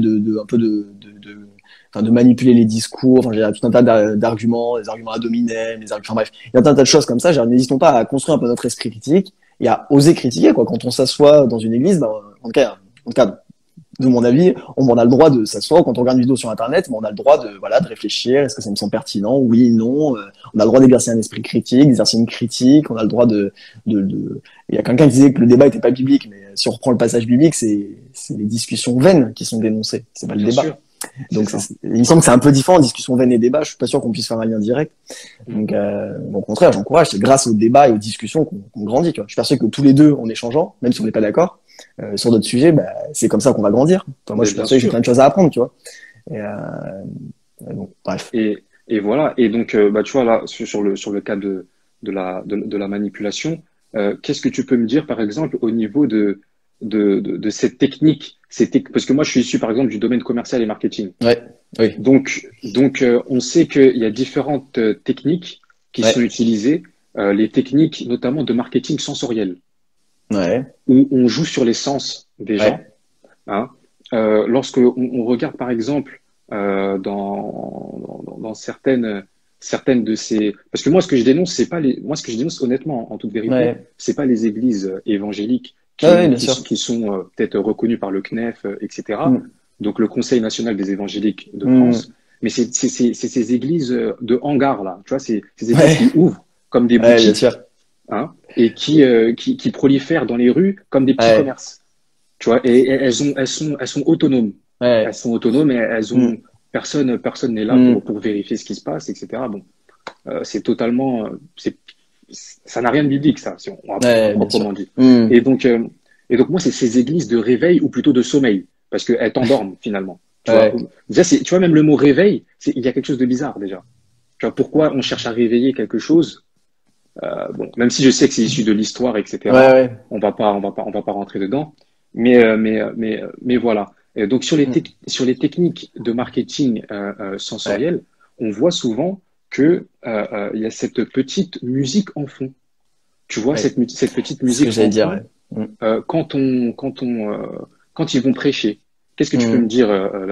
manipuler les discours. Enfin, j'ai tout un tas d'arguments, des arguments ad hominem, enfin bref, il y a un tas de choses comme ça. N'hésitons pas à construire un peu notre esprit critique et à oser critiquer, quoi. Quand on s'assoit dans une église, en tout cas, de mon avis, on a le droit de s'asseoir quand on regarde une vidéo sur Internet, mais on a le droit de, voilà, de réfléchir. Est-ce que ça me semble pertinent? Oui, non. On a le droit d'exercer un esprit critique, d'exercer une critique. On a le droit il y a quelqu'un qui disait que le débat était pas biblique, mais si on reprend le passage biblique, c'est les discussions vaines qui sont dénoncées. C'est pas le Bien débat. sûr. Donc, C'est ça. il me semble que c'est un peu différent, discussion vaine et débat. Je suis pas sûr qu'on puisse faire un lien direct. Donc, au contraire, j'encourage. C'est grâce au débat et aux discussions qu'on grandit. Tu vois. Je suis persuadé que tous les deux, en échangeant, même si on n'est pas d'accord, sur d'autres sujets, bah, c'est comme ça qu'on va grandir. Enfin, moi, Mais je suis bien persuadé que j'ai sûr. plein de choses à apprendre, tu vois. Et, donc, bref. Et voilà. Et donc, bah, tu vois, là, sur le cas de la manipulation, qu'est-ce que tu peux me dire, par exemple, au niveau de cette technique, parce que moi, je suis issu, par exemple, du domaine commercial et marketing. Ouais. Oui. Donc, on sait qu'il y a différentes techniques qui sont Ouais. utilisées, les techniques notamment de marketing sensoriel, Ouais. où on joue sur les sens des gens. Ouais. Hein. Lorsque on regarde, par exemple, dans certaines de ces, parce que moi, ce que je dénonce, c'est pas les, moi, ce que je dénonce, honnêtement, en toute vérité, Ouais. c'est pas les églises évangéliques Ouais, bien sûr. qui sont peut-être reconnues par le CNEF, etc. Mm. Donc le Conseil national des évangéliques de Mm. France. Mais c'est ces églises de hangar là, tu vois, ces églises qui Ouais. ouvrent comme des Ouais, bien boutiques, sûr. hein, et qui prolifèrent dans les rues comme des petits Ouais. commerces. Tu vois, et elles sont autonomes. Elles Ouais. sont autonomes et elles ont Mm. personne n'est là Mm. pour vérifier ce qui se passe, etc. Bon, c'est totalement, ça n'a rien de biblique ça, si on va Ouais, bien sûr. proprement dit. Mm. Et donc, euh, et donc moi c'est ces églises de réveil ou plutôt de sommeil parce qu'elles t'endorment finalement. Tu vois, Ouais. déjà tu vois même le mot réveil, il y a quelque chose de bizarre déjà. Tu vois pourquoi on cherche à réveiller quelque chose? Bon, même si je sais que c'est issu de l'histoire, Ouais, etc. ouais. On va pas rentrer dedans. Mais voilà. Et donc Mm. sur les techniques de marketing Ouais. sensoriel, on voit souvent que il y a cette petite musique en fond. Tu vois Ouais. cette petite C'est ce que musique j'allais en dire, fond ouais. Mm. quand ils vont prêcher. Qu'est-ce que tu peux me Mm. dire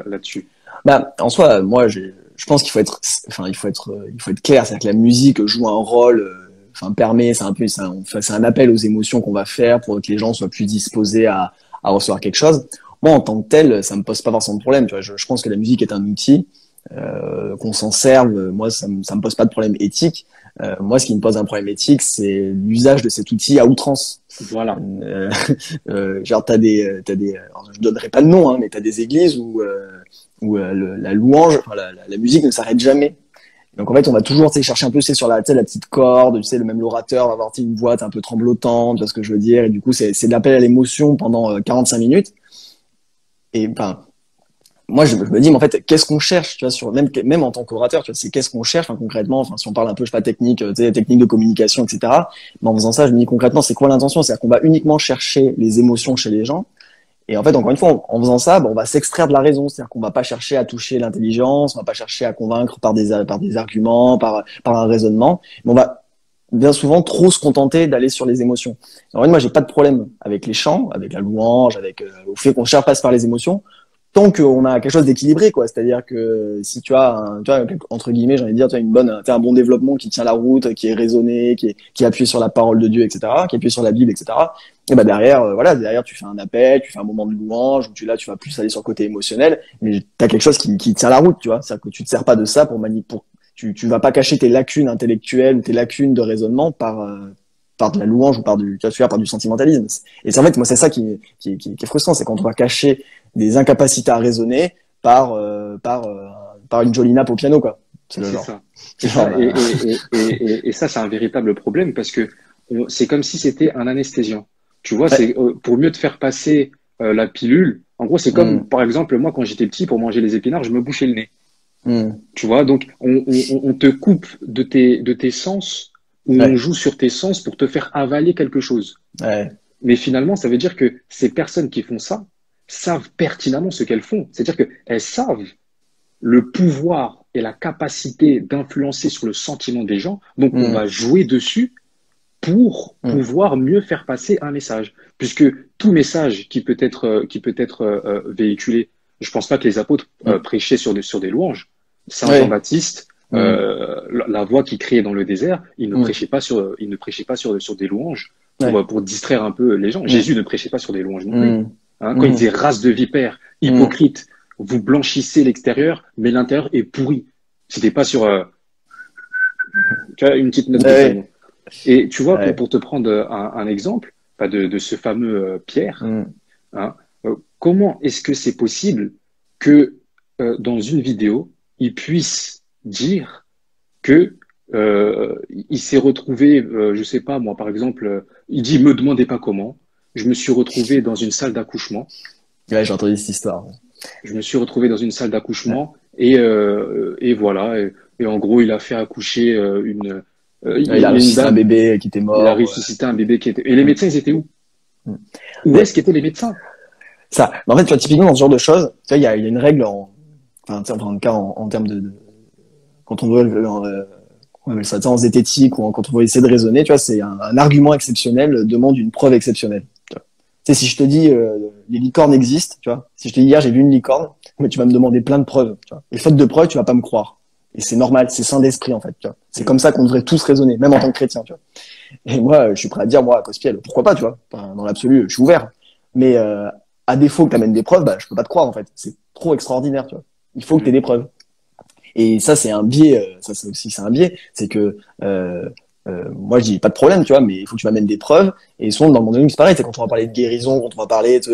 là-dessus? Bah, en soi, moi, je pense qu'il faut être, enfin, il faut être clair. C'est-à-dire que la musique joue un rôle, enfin, permet, c'est un peu, c'est un appel aux émotions qu'on va faire pour que les gens soient plus disposés à recevoir quelque chose. Moi, en tant que tel, ça me pose pas forcément de problème. Tu vois, je pense que la musique est un outil, qu'on s'en serve. Moi, ça me pose pas de problème éthique. Moi, ce qui me pose un problème éthique, c'est l'usage de cet outil à outrance. Voilà. Euh, genre t'as des, alors, je donnerai pas de nom, hein, mais t'as des églises où la louange, enfin, la musique ne s'arrête jamais. Donc en fait, on va toujours, tu sais, chercher un peu, c'est sur la, tu sais, la petite corde, tu sais, le même l'orateur va avoir, tu sais, une voix un peu tremblotante, tu vois ce que je veux dire, et du coup, c'est de l'appel à l'émotion pendant 45 minutes. Et ben, moi, je me dis, mais en fait, qu'est-ce qu'on cherche, tu vois, même en tant qu'orateur, tu vois, c'est qu'est-ce qu'on cherche, enfin, concrètement, enfin, si on parle un peu, je sais pas, technique, tu sais, technique de communication, etc. Mais en faisant ça, je me dis concrètement, c'est quoi l'intention? C'est-à-dire qu'on va uniquement chercher les émotions chez les gens. Et en fait, encore une fois, en faisant ça, on va s'extraire de la raison. C'est-à-dire qu'on va pas chercher à toucher l'intelligence, on va pas chercher à convaincre par des arguments, par un raisonnement. Mais on va bien souvent trop se contenter d'aller sur les émotions. En fait, moi, j'ai pas de problème avec les chants, avec la louange, avec au fait qu'on cherche passe par les émotions, tant qu'on a quelque chose d'équilibré, quoi. C'est-à-dire que si tu as, tu vois, entre guillemets, j'ai envie de dire, tu as un bon développement qui tient la route, qui est raisonné, qui est appuyé sur la parole de Dieu, etc., qui est appuyé sur la Bible, etc. Et ben derrière, voilà, derrière, tu fais un appel, tu fais un moment de louange, où tu vas plus aller sur le côté émotionnel, mais tu as quelque chose qui tient la route, tu vois. C'est-à-dire que tu te sers pas de ça tu vas pas cacher tes lacunes intellectuelles ou tes lacunes de raisonnement par de la louange ou par du sentimentalisme. Et c'est en fait, moi, c'est ça qui est frustrant, c'est quand on va cacher des incapacités à raisonner par une jolie nappe au piano, quoi. C'est le C'est genre. ça. C'est C'est genre, ça. Et ça, c'est un véritable problème parce que c'est comme si c'était un anesthésiant. Tu vois, ouais. c'est pour mieux te faire passer la pilule. En gros, c'est comme, Mm, par exemple, moi, quand j'étais petit, pour manger les épinards, je me bouchais le nez. mm, Tu vois, donc on te coupe de tes sens ou on ouais, joue sur tes sens pour te faire avaler quelque chose. ouais, Mais finalement, ça veut dire que ces personnes qui font ça savent pertinemment ce qu'elles font. C'est-à-dire qu'elles savent le pouvoir et la capacité d'influencer sur le sentiment des gens. Donc, on va mm, jouer dessus pour mm, pouvoir mieux faire passer un message. Puisque tout message qui peut être véhiculé, je pense pas que les apôtres mm. prêchaient sur des louanges. Saint Ouais, Jean-Baptiste, mm, la voix qui criait dans le désert, mm, il ne prêchait pas sur des louanges ouais, pour distraire un peu les gens. mm, Jésus ne prêchait pas sur des louanges non plus. mm. Hein, quand il disait race de vipères, hypocrite, vous blanchissez l'extérieur, mais l'intérieur est pourri. C'était pas sur tu vois, une petite note de canon. Et tu vois, pour te prendre un exemple de ce fameux Pierre, hein, comment est-ce que c'est possible que dans une vidéo, il puisse dire que il s'est retrouvé, je sais pas moi, par exemple, il dit, me demandez pas comment, je me suis retrouvé dans une salle d'accouchement. Ouais, j'ai entendu cette histoire. Je me suis retrouvé dans une salle d'accouchement et voilà. Et en gros, il a fait accoucher Il a ressuscité un bébé qui était mort. Il a ressuscité un bébé qui était. Et les médecins, ils étaient où? Où est-ce qu'étaient les médecins? Ça. En fait, tu vois, typiquement dans ce genre de choses, tu vois, il y a une règle en tout cas, en termes quand on veut, on appelle ça en zététique ou quand on veut essayer de raisonner, tu vois, c'est un argument exceptionnel demande une preuve exceptionnelle. Tu sais, si je te dis les licornes existent, tu vois, si je te dis hier j'ai vu une licorne, mais tu vas me demander plein de preuves, tu vois. Et faute de preuves, tu vas pas me croire. Et c'est normal, c'est sain d'esprit en fait, tu vois. C'est comme ça qu'on devrait tous raisonner, même en tant que chrétien, tu vois. Et moi, je suis prêt à dire, moi, à Cospiel, pourquoi pas, tu vois. Enfin, dans l'absolu, je suis ouvert. Mais à défaut que tu amènes des preuves, bah, je peux pas te croire en fait. C'est trop extraordinaire, tu vois. Il faut que tu aies des preuves. Et ça, c'est un biais. Ça, c'est aussi, c'est un biais. C'est que moi, je dis pas de problème, tu vois, mais il faut que tu m'amènes des preuves. Et souvent, dans le monde de c'est pareil. C'est quand on va parler de guérison, quand on va parler, tu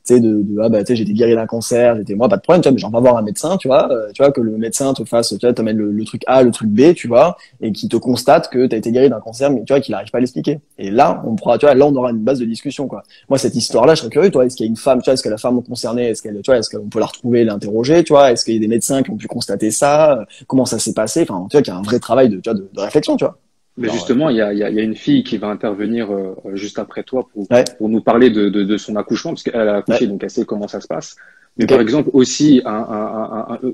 sais, ah bah, tu sais, j'ai été guéri d'un cancer, moi, pas de problème, tu vois, mais j'en vais voir un médecin, tu vois, que le médecin te fasse, tu vois, t'amène le truc A, le truc B, tu vois, et qui te constate que t'as été guéri d'un cancer, mais tu vois, qu'il arrive pas à l'expliquer. Et là, on pourra, tu vois, là, on aura une base de discussion, quoi. Moi, cette histoire-là, je serais curieux, tu vois, est-ce qu'il y a une femme, tu vois, est-ce que la femme concernée, est-ce qu'elle, tu vois, est-ce qu'on peut la retrouver, l'interroger, tu vois, est-ce qu'il y a des médecins qui ont pu constater ça, comment ça s'est passé, enfin, tu vois, qu'il y a un vrai travail tu vois, de réflexion, tu vois. Mais justement, il y a une fille qui va intervenir juste après toi Ouais. pour nous parler de son accouchement, parce qu'elle a accouché, donc elle sait comment ça se passe. Mais Okay. par exemple, aussi,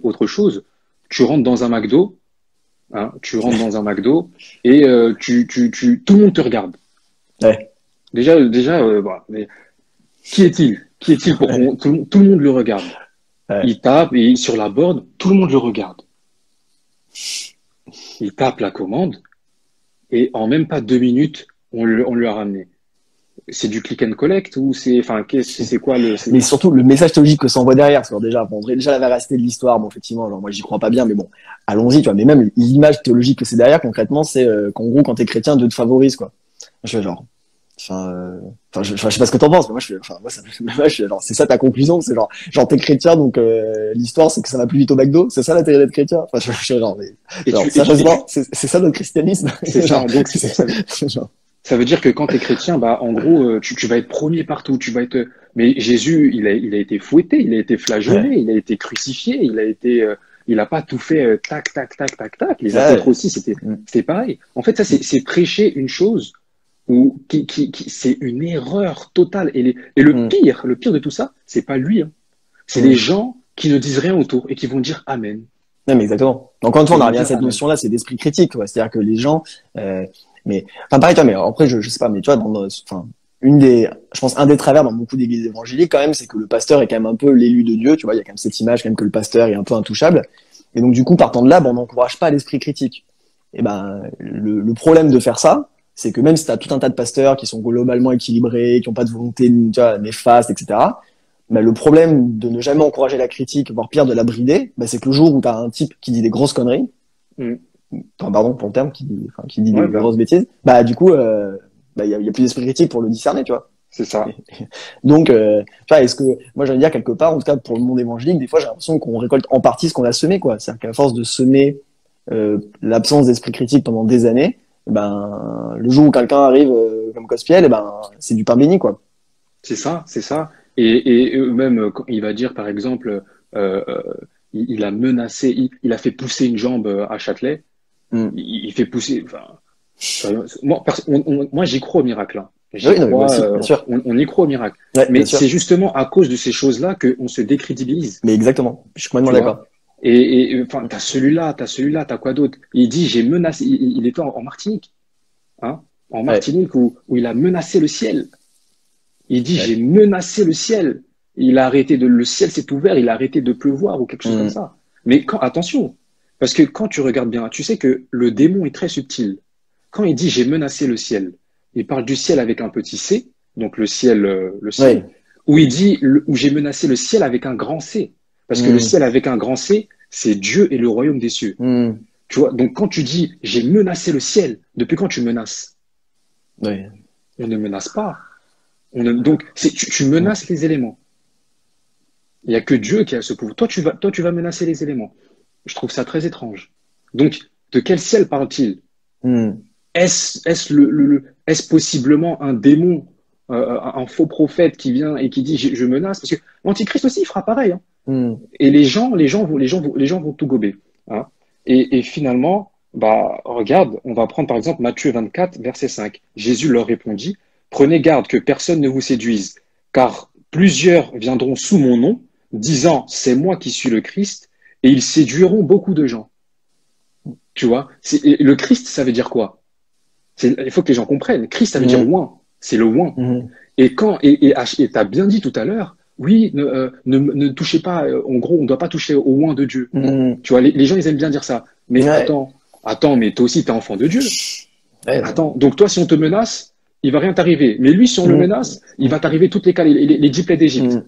autre chose, tu rentres dans un McDo, hein, et tout le monde te regarde. Ouais. Déjà, bah, mais qui est-il? Qui est-il pour qu'on tout le monde le regarde? Ouais. Il tape et sur la borne, tout le monde le regarde. Il tape la commande. Et en même pas 2 minutes, on lui a ramené. C'est du click and collect ou c'est quoi Mais surtout le message théologique que ça envoie derrière, parce que déjà la véracité de l'histoire, bon effectivement, genre moi j'y crois pas bien, mais bon, allons-y, tu vois. Mais même l'image théologique que c'est derrière, concrètement, c'est qu'en gros quand t'es chrétien, Dieu te favorise, quoi. Je fais genre, je sais pas ce que t'en penses, mais moi c'est ça ta conclusion, c'est genre t'es chrétien, donc l'histoire c'est que ça va plus vite au McDo, c'est ça l'intérêt d'être chrétien. Enfin, je fais genre, sérieusement, c'est ça notre christianisme. C'est ça, donc ça veut dire que quand tu es chrétien, bah en gros, tu vas être premier partout, Mais Jésus, il a été fouetté, il a été flagellé, il a été crucifié, il a pas tout fait tac tac tac tac tac. Les apôtres aussi, c'était pareil. En fait, ça c'est prêcher une chose ou c'est une erreur totale. Et le pire de tout ça, c'est pas lui, hein. C'est les gens qui ne disent rien autour et qui vont dire amen. Non, mais exactement. Donc, encore une fois, on revient à cette notion-là, c'est d'esprit critique, quoi. C'est-à-dire que les gens, pareil, toi, mais après, je sais pas, mais tu vois, je pense, un des travers dans beaucoup d'églises évangéliques, quand même, c'est que le pasteur est quand même un peu l'élu de Dieu, tu vois, il y a quand même cette image, quand même, que le pasteur est un peu intouchable. Et donc, du coup, partant de là, on n'encourage pas l'esprit critique. Et le problème de faire ça, c'est que même si t'as tout un tas de pasteurs qui sont globalement équilibrés, qui ont pas de volonté, tu vois, néfaste, etc., le problème de ne jamais encourager la critique, voire pire de la brider, c'est que le jour où tu as un type qui dit des grosses conneries, pardon pour le terme, qui dit des grosses bêtises, du coup, y a plus d'esprit critique pour le discerner, tu vois. C'est ça. Donc, tu vois, est-ce que, moi, j'allais dire quelque part, en tout cas pour le monde évangélique, des fois, j'ai l'impression qu'on récolte en partie ce qu'on a semé, quoi. C'est-à-dire qu'à force de semer l'absence d'esprit critique pendant des années, le jour où quelqu'un arrive comme Cospiel, c'est du pain béni, quoi. C'est ça. Et même quand il va dire, par exemple, il a menacé, il a fait pousser une jambe à Châtelet. Il fait pousser. Moi, j'y crois au miracle. Hein. On y croit au miracle. Ouais, mais c'est justement à cause de ces choses-là qu'on se décrédibilise. Mais exactement. Je suis complètement d'accord. Et t'as celui-là, t'as quoi d'autre? Il dit, j'ai menacé. Il était en Martinique, hein, en Martinique où il a menacé le ciel. Il dit, j'ai menacé le ciel. Le ciel s'est ouvert, il a arrêté de pleuvoir ou quelque chose comme ça. Mais attention, parce que quand tu regardes bien, tu sais que le démon est très subtil. Quand il dit, j'ai menacé le ciel, il parle du ciel avec un petit c, donc le ciel. où il dit, où j'ai menacé le ciel avec un grand C. Parce que le ciel avec un grand C, c'est Dieu et le royaume des cieux. Tu vois, donc quand tu dis j'ai menacé le ciel, depuis quand tu menaces? Oui. On ne menace pas. Donc tu menaces les éléments. Il n'y a que Dieu qui a ce pouvoir. Toi, tu vas menacer les éléments. Je trouve ça très étrange. Donc, de quel ciel parle-t-il? Est-ce possiblement un démon, un faux prophète qui vient et qui dit je menace? Parce que l'Antichrist aussi, il fera pareil. Hein. Et les gens vont tout gober. Hein. Et finalement, bah, regarde, on va prendre par exemple Matthieu 24, verset 5. Jésus leur répondit, prenez garde que personne ne vous séduise, car plusieurs viendront sous mon nom, disant c'est moi qui suis le Christ, et ils séduiront beaucoup de gens. Tu vois, le Christ, ça veut dire quoi? Il faut que les gens comprennent. Christ, ça veut dire oint. C'est le oint. Et t'as bien dit tout à l'heure, oui, ne touchez pas, en gros, on ne doit pas toucher au oint de Dieu. Tu vois, les gens, ils aiment bien dire ça. Mais attends, mais toi aussi, t'es enfant de Dieu. Attends, donc toi, si on te menace, il va rien t'arriver. Mais lui, si on le menace, il va t'arriver toutes les 10 plaies d'Égypte.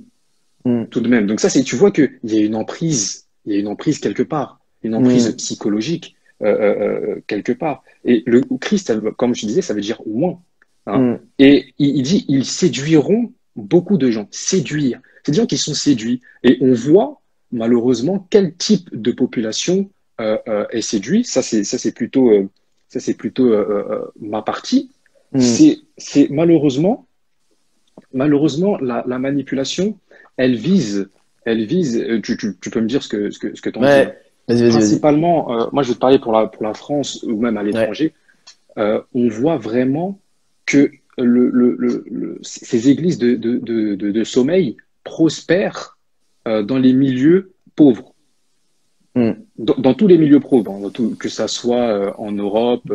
Tout de même. Donc ça, tu vois qu'il y a une emprise, quelque part, une emprise psychologique quelque part. Et le Christ, comme je disais, ça veut dire oint. Hein. Et il dit, ils séduiront beaucoup de gens. Séduire. C'est des gens qui sont séduits. Et on voit, malheureusement, quel type de population est séduit. Ça, c'est plutôt, ma partie. C'est malheureusement, la manipulation, elle vise, tu peux me dire ce que tu en dis. Principalement, moi je vais te parler pour la France ou même à l'étranger, on voit vraiment que ces églises de sommeil prospèrent dans les milieux pauvres. Dans tous les milieux pauvres, que ça soit en Europe,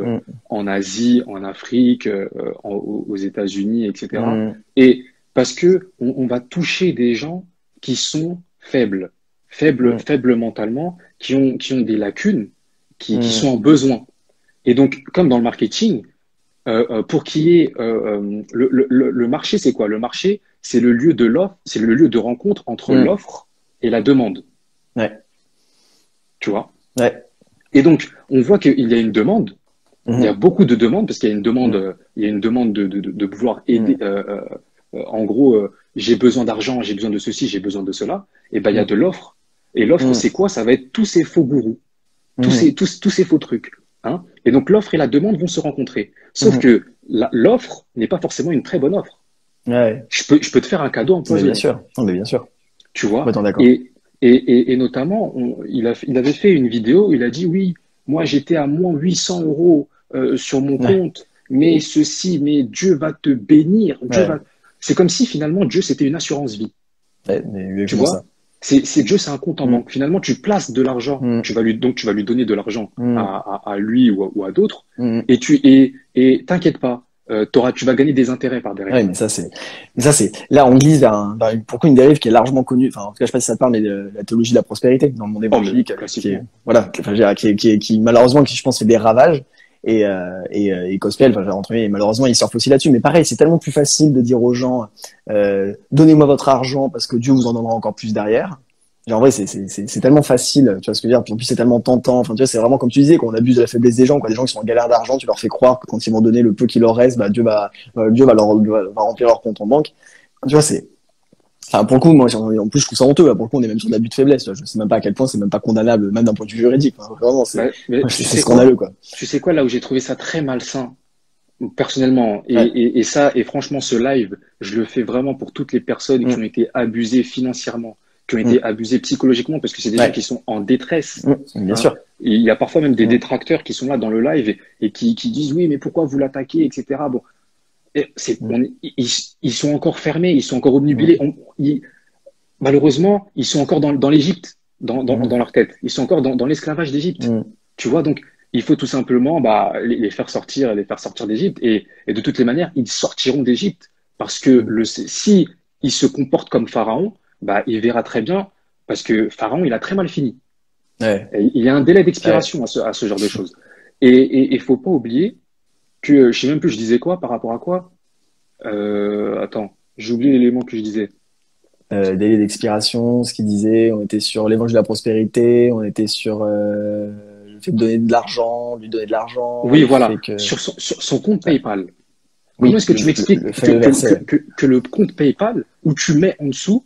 en Asie, en Afrique, aux États-Unis, etc. Et parce que on va toucher des gens qui sont faibles mentalement, qui ont des lacunes, qui sont en besoin. Et donc, comme dans le marketing, pour qu'il y ait le marché, c'est quoi? Le marché, c'est le lieu de l'offre, c'est le lieu de rencontre entre l'offre et la demande. Tu vois? Et donc, on voit qu'il y a une demande. Il y a beaucoup de demandes parce qu'il y a une demande, de pouvoir aider. En gros, j'ai besoin d'argent, j'ai besoin de ceci, j'ai besoin de cela. Et ben, il y a de l'offre. Et l'offre, c'est quoi? Ça va être tous ces faux gourous, tous ces faux trucs. Hein. Et donc, l'offre et la demande vont se rencontrer. Sauf que l'offre n'est pas forcément une très bonne offre. Je peux te faire un cadeau empoisonné. Bien sûr. Mais bien sûr. Tu vois? Et notamment, il avait fait une vidéo où il a dit, oui, moi j'étais à moins 800 euros sur mon compte, mais Dieu va te bénir. C'est comme si finalement Dieu c'était une assurance vie. Tu vois? Dieu, c'est un compte en banque. Finalement, tu places de l'argent, tu vas lui donner de l'argent à lui ou à d'autres, et t'inquiète pas, tu vas gagner des intérêts par derrière. Ouais, mais ça c'est, là on glisse vers pourquoi une dérive qui est largement connue. Enfin, en tout cas, je sais pas si ça te parle, mais de la théologie de la prospérité dans le monde évangélique, qui malheureusement, qui je pense fait des ravages. Et Gospel, malheureusement, il surfe aussi là-dessus. Mais pareil, c'est tellement plus facile de dire aux gens, donnez-moi votre argent parce que Dieu vous en donnera encore plus derrière. Genre, en vrai, c'est tellement facile, tu vois ce que je veux dire. Puis en plus, c'est tellement tentant. Enfin, tu vois, c'est vraiment comme tu disais, qu'on abuse de la faiblesse des gens, quoi. Des gens qui sont en galère d'argent, tu leur fais croire que quand ils vont donner le peu qu'il leur reste, bah, Dieu va remplir leur compte en banque. Tu vois, enfin, pour le coup, moi, en plus, je trouve ça honteux, là. Pour le coup, on est même sur de l'abus de faiblesse, là. Je sais même pas à quel point c'est même pas condamnable, même d'un point de vue juridique. Enfin, vraiment, c'est scandaleux, quoi. Tu sais quoi, là où j'ai trouvé ça très malsain, personnellement, et franchement, ce live, je le fais vraiment pour toutes les personnes qui ont été abusées financièrement, qui ont été abusés psychologiquement, parce que c'est des gens qui sont en détresse. Bien sûr. Et il y a parfois même des détracteurs qui sont là dans le live et qui disent oui, mais pourquoi vous l'attaquez, etc. Bon, ils sont encore fermés, ils sont encore obnubilés. Malheureusement, ils sont encore dans l'Égypte, dans leur tête. Ils sont encore dans l'esclavage d'Égypte. Tu vois, donc il faut tout simplement les faire sortir d'Égypte. Et de toutes les manières, ils sortiront d'Égypte parce que si ils se comportent comme Pharaon, il verra très bien, parce que Pharaon, il a très mal fini. Il y a un délai d'expiration à ce genre de choses. Et il faut pas oublier que, je sais même plus je disais quoi par rapport à quoi. Attends, j'ai oublié l'élément que je disais. délai d'expiration, ce qu'il disait. On était sur l'évangile de la prospérité, on était sur le fait de donner de l'argent, lui donner de l'argent, Oui, le voilà, fait que sur son compte ouais. PayPal. Comment Oui, est-ce que tu m'expliques le fameux verset. que le compte PayPal, où tu mets en dessous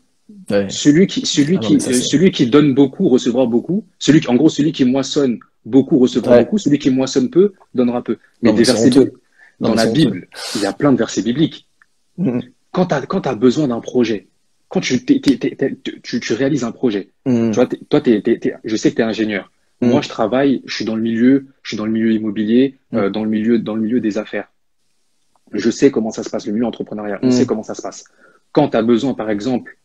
Ouais. Ah non, mais ça c'est celui qui donne beaucoup recevra beaucoup, en gros, celui qui moissonne beaucoup recevra ouais. beaucoup, celui qui moissonne peu donnera peu. Mais Non, mais des c'est versets, honteux. Non, dans mais la c'est honteux. Bible, il y a plein de versets bibliques. Mm, Quand tu as besoin d'un projet, quand tu réalises un projet, tu mm, vois, je sais que tu es ingénieur. Moi, mm, je suis dans le milieu immobilier, mm, dans le milieu des affaires. Je sais comment ça se passe, le milieu entrepreneurial, on sait mm. comment ça se passe. Quand tu as besoin, par exemple,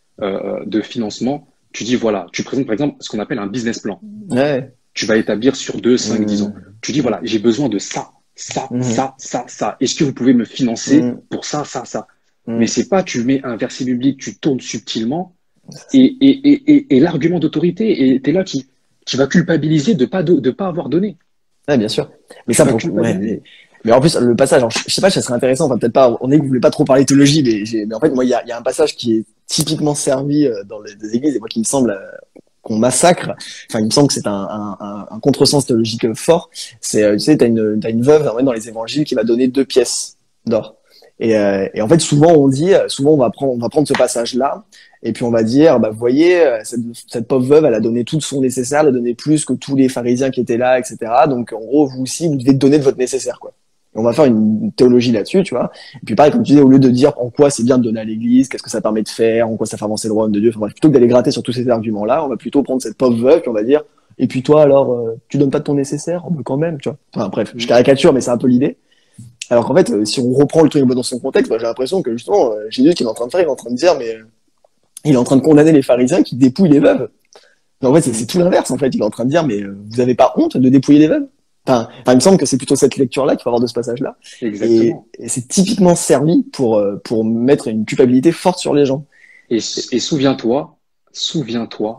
de financement, tu dis, voilà, tu présentes, par exemple, ce qu'on appelle un business plan. Ouais. Tu vas établir sur 2, 5, 10 ans. Mm, Tu dis, voilà, j'ai besoin de ça, ça, mm, ça, ça, ça. Est-ce que vous pouvez me financer mm, pour ça, ça, ça? Mais mm. c'est pas, tu mets un verset biblique, tu tournes subtilement Ça, c'est- et l'argument d'autorité, et tu es là qui va culpabiliser de pas avoir donné. Ouais, bien sûr. Mais Tu ça, vas pour le coup, ouais. culpabiliser. Mais en plus, le passage, alors, je sais pas, ça serait intéressant, enfin, peut-être pas, on est que vous voulez pas trop parler théologie, mais en fait, moi, il y a un passage qui est typiquement servi dans les églises, et moi, qui me semble qu'on massacre. Enfin, il me semble que c'est un contresens théologique fort. C'est, tu sais, t'as une veuve, en fait, dans les évangiles qui va donner 2 pièces d'or. Et en fait, souvent, on va prendre ce passage-là, et puis on va dire, bah, vous voyez, cette pauvre veuve, elle a donné tout son nécessaire, elle a donné plus que tous les pharisiens qui étaient là, etc. Donc, en gros, vous aussi, vous devez donner de votre nécessaire, quoi. Et on va faire une théologie là-dessus, tu vois. Et puis pareil, comme tu disais, au lieu de dire en quoi c'est bien de donner à l'église, qu'est-ce que ça permet de faire, en quoi ça fait avancer le royaume de Dieu, enfin bref, plutôt que d'aller gratter sur tous ces arguments-là, on va plutôt prendre cette pauvre veuve, puis on va dire, et puis toi alors, tu donnes pas de ton nécessaire, oh, bah, quand même, tu vois. Enfin bref, je Mm. caricature, mais c'est un peu l'idée. Alors qu'en fait, si on reprend le truc dans son contexte, bah, j'ai l'impression que justement, Jésus, qu'il est en train de faire, il est en train de dire, mais il est en train de condamner les pharisiens qui dépouillent les veuves. Mais en fait, c'est Mm. tout l'inverse, en fait. Il est en train de dire, mais vous avez pas honte de dépouiller les veuves? Enfin, il me semble que c'est plutôt cette lecture-là qu'il faut avoir de ce passage-là. Exactement. Et c'est typiquement servi pour mettre une culpabilité forte sur les gens. Et souviens-toi,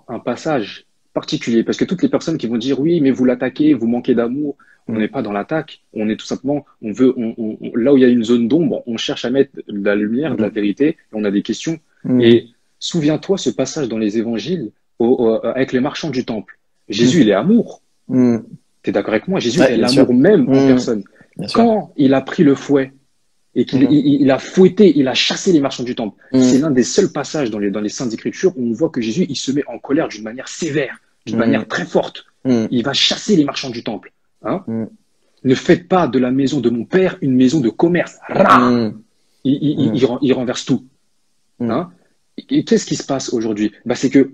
un passage particulier, parce que toutes les personnes qui vont dire oui, mais vous l'attaquez, vous manquez d'amour, on Mm, n'est pas dans l'attaque, on est tout simplement, là où il y a une zone d'ombre, on cherche à mettre de la lumière, de la mm, vérité, et on a des questions. mm, Et souviens-toi ce passage dans les évangiles avec les marchands du temple. Jésus, mm, il est amour. mm. Tu es d'accord avec moi? Jésus Ouais, est bien sûr. l'amour même en Mm, personne. bien sûr. Quand il a pris le fouet et Mm, il a fouetté, il a chassé les marchands du temple. C'est mm, l'un des seuls passages dans les Saintes Écritures où on voit que Jésus, il se met en colère d'une manière sévère, d'une mm, manière très forte. mm, Il va chasser les marchands du temple. Hein? mm, Ne faites pas de la maison de mon père une maison de commerce. Rah mm, mm, il renverse tout. mm, Hein? Et qu'est-ce qui se passe aujourd'hui? Bah, c'est que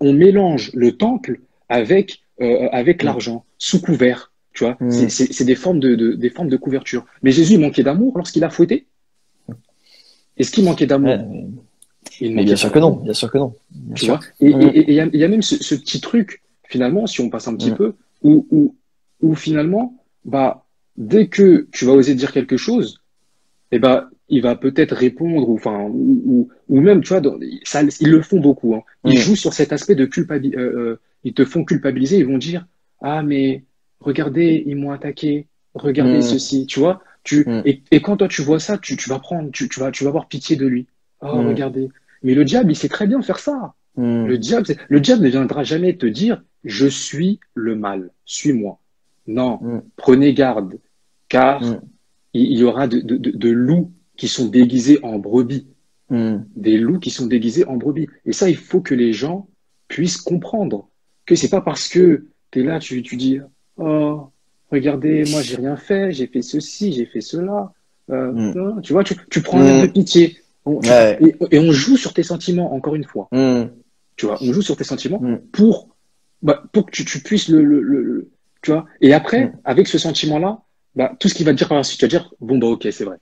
on mélange le temple avec mm, l'argent, sous couvert. Tu vois, mm. c'est des formes de couverture. Mais Jésus il manquait d'amour lorsqu'il a fouetté. Est-ce qu'il manquait Ouais, d'amour? Il ne mais bien manquait pas sûr que non, d'amour. bien sûr que non, bien Tu sûr. vois? Et Mm, il y a même ce petit truc, finalement, si on passe un petit mm, peu, où finalement, bah, dès que tu vas oser dire quelque chose, eh ben, il va peut-être répondre, ou même, tu vois, ils le font beaucoup, hein. Ils mm, jouent sur cet aspect de culpabilité. Ils te font culpabiliser, ils vont dire, ah, mais regardez, ils m'ont attaqué, regardez mm, ceci, tu vois. mm, Et quand toi tu vois ça, tu vas prendre, tu vas avoir pitié de lui. Oh, mm, regardez. Mais le diable, il sait très bien faire ça. mm, Le diable ne viendra jamais te dire, je suis le mal, suis-moi. Non, mm, prenez garde, car mm, il y aura de loups qui sont déguisés en brebis. mm. Des loups qui sont déguisés en brebis. Et ça, il faut que les gens puissent comprendre que c'est pas parce que tu es là, tu dis, oh, regardez, moi, j'ai rien fait, j'ai fait ceci, j'ai fait cela. Mm. Non, tu vois, tu prends un air de Mm. pitié. Ouais. Et on joue sur tes sentiments, encore une fois. Mm. Tu vois, on joue sur tes sentiments Mm. pour que tu puisses tu vois. Et après, Mm. avec ce sentiment-là, bah, tout ce qu'il va te dire par la suite, tu vas dire, bon, bah, ok, c'est vrai.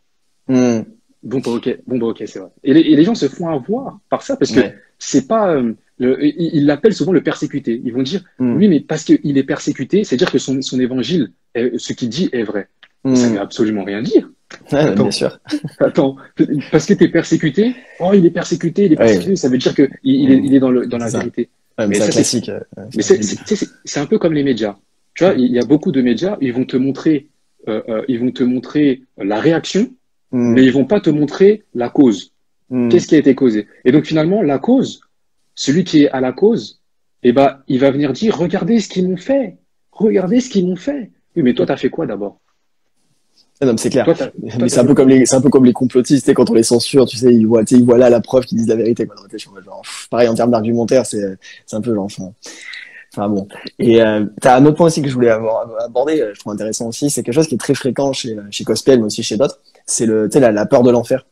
Mm. Bon, bah, ok, c'est vrai. Et les gens se font avoir par ça parce que Ouais. c'est pas, ils l'appellent souvent le persécuté. Ils vont dire, Mm. oui, mais parce qu'il est persécuté, c'est dire que son évangile, ce qu'il dit est vrai. Mais ça ne veut Mm. absolument rien dire. Ouais, bien Attends, sûr. attends, parce que tu es persécuté, oh, il est Ouais. persécuté, ça veut dire qu'il Mm. il est dans C'est la ça. vérité. Ouais, mais Mais c'est un ça, classique. mais C'est horrible. c'est un peu comme les médias. Tu vois, il y a beaucoup de médias, ils vont te montrer la réaction, mais Mm. ils vont pas te montrer la cause. Qu'est-ce qui a été causé? Et donc finalement, la cause, celui qui est à la cause, eh ben, il va venir dire, regardez ce qu'ils m'ont fait. Regardez ce qu'ils m'ont fait. Oui, mais toi, t'as fait quoi d'abord? Ah non, mais c'est clair. Toi, Mais t'as fait quoi? c'est un peu comme les complotistes, tu sais, quand on les censure, tu sais, ils voient là la preuve qu'ils disent la vérité, quoi. Dans la tête, je suis en mode genre, pareil, en termes d'argumentaire, c'est un peu genre, enfin bon. Et t'as un autre point aussi que je voulais aborder, je trouve intéressant aussi, c'est quelque chose qui est très fréquent chez Cospel, mais aussi chez d'autres, c'est tu sais, la peur de l'enfer.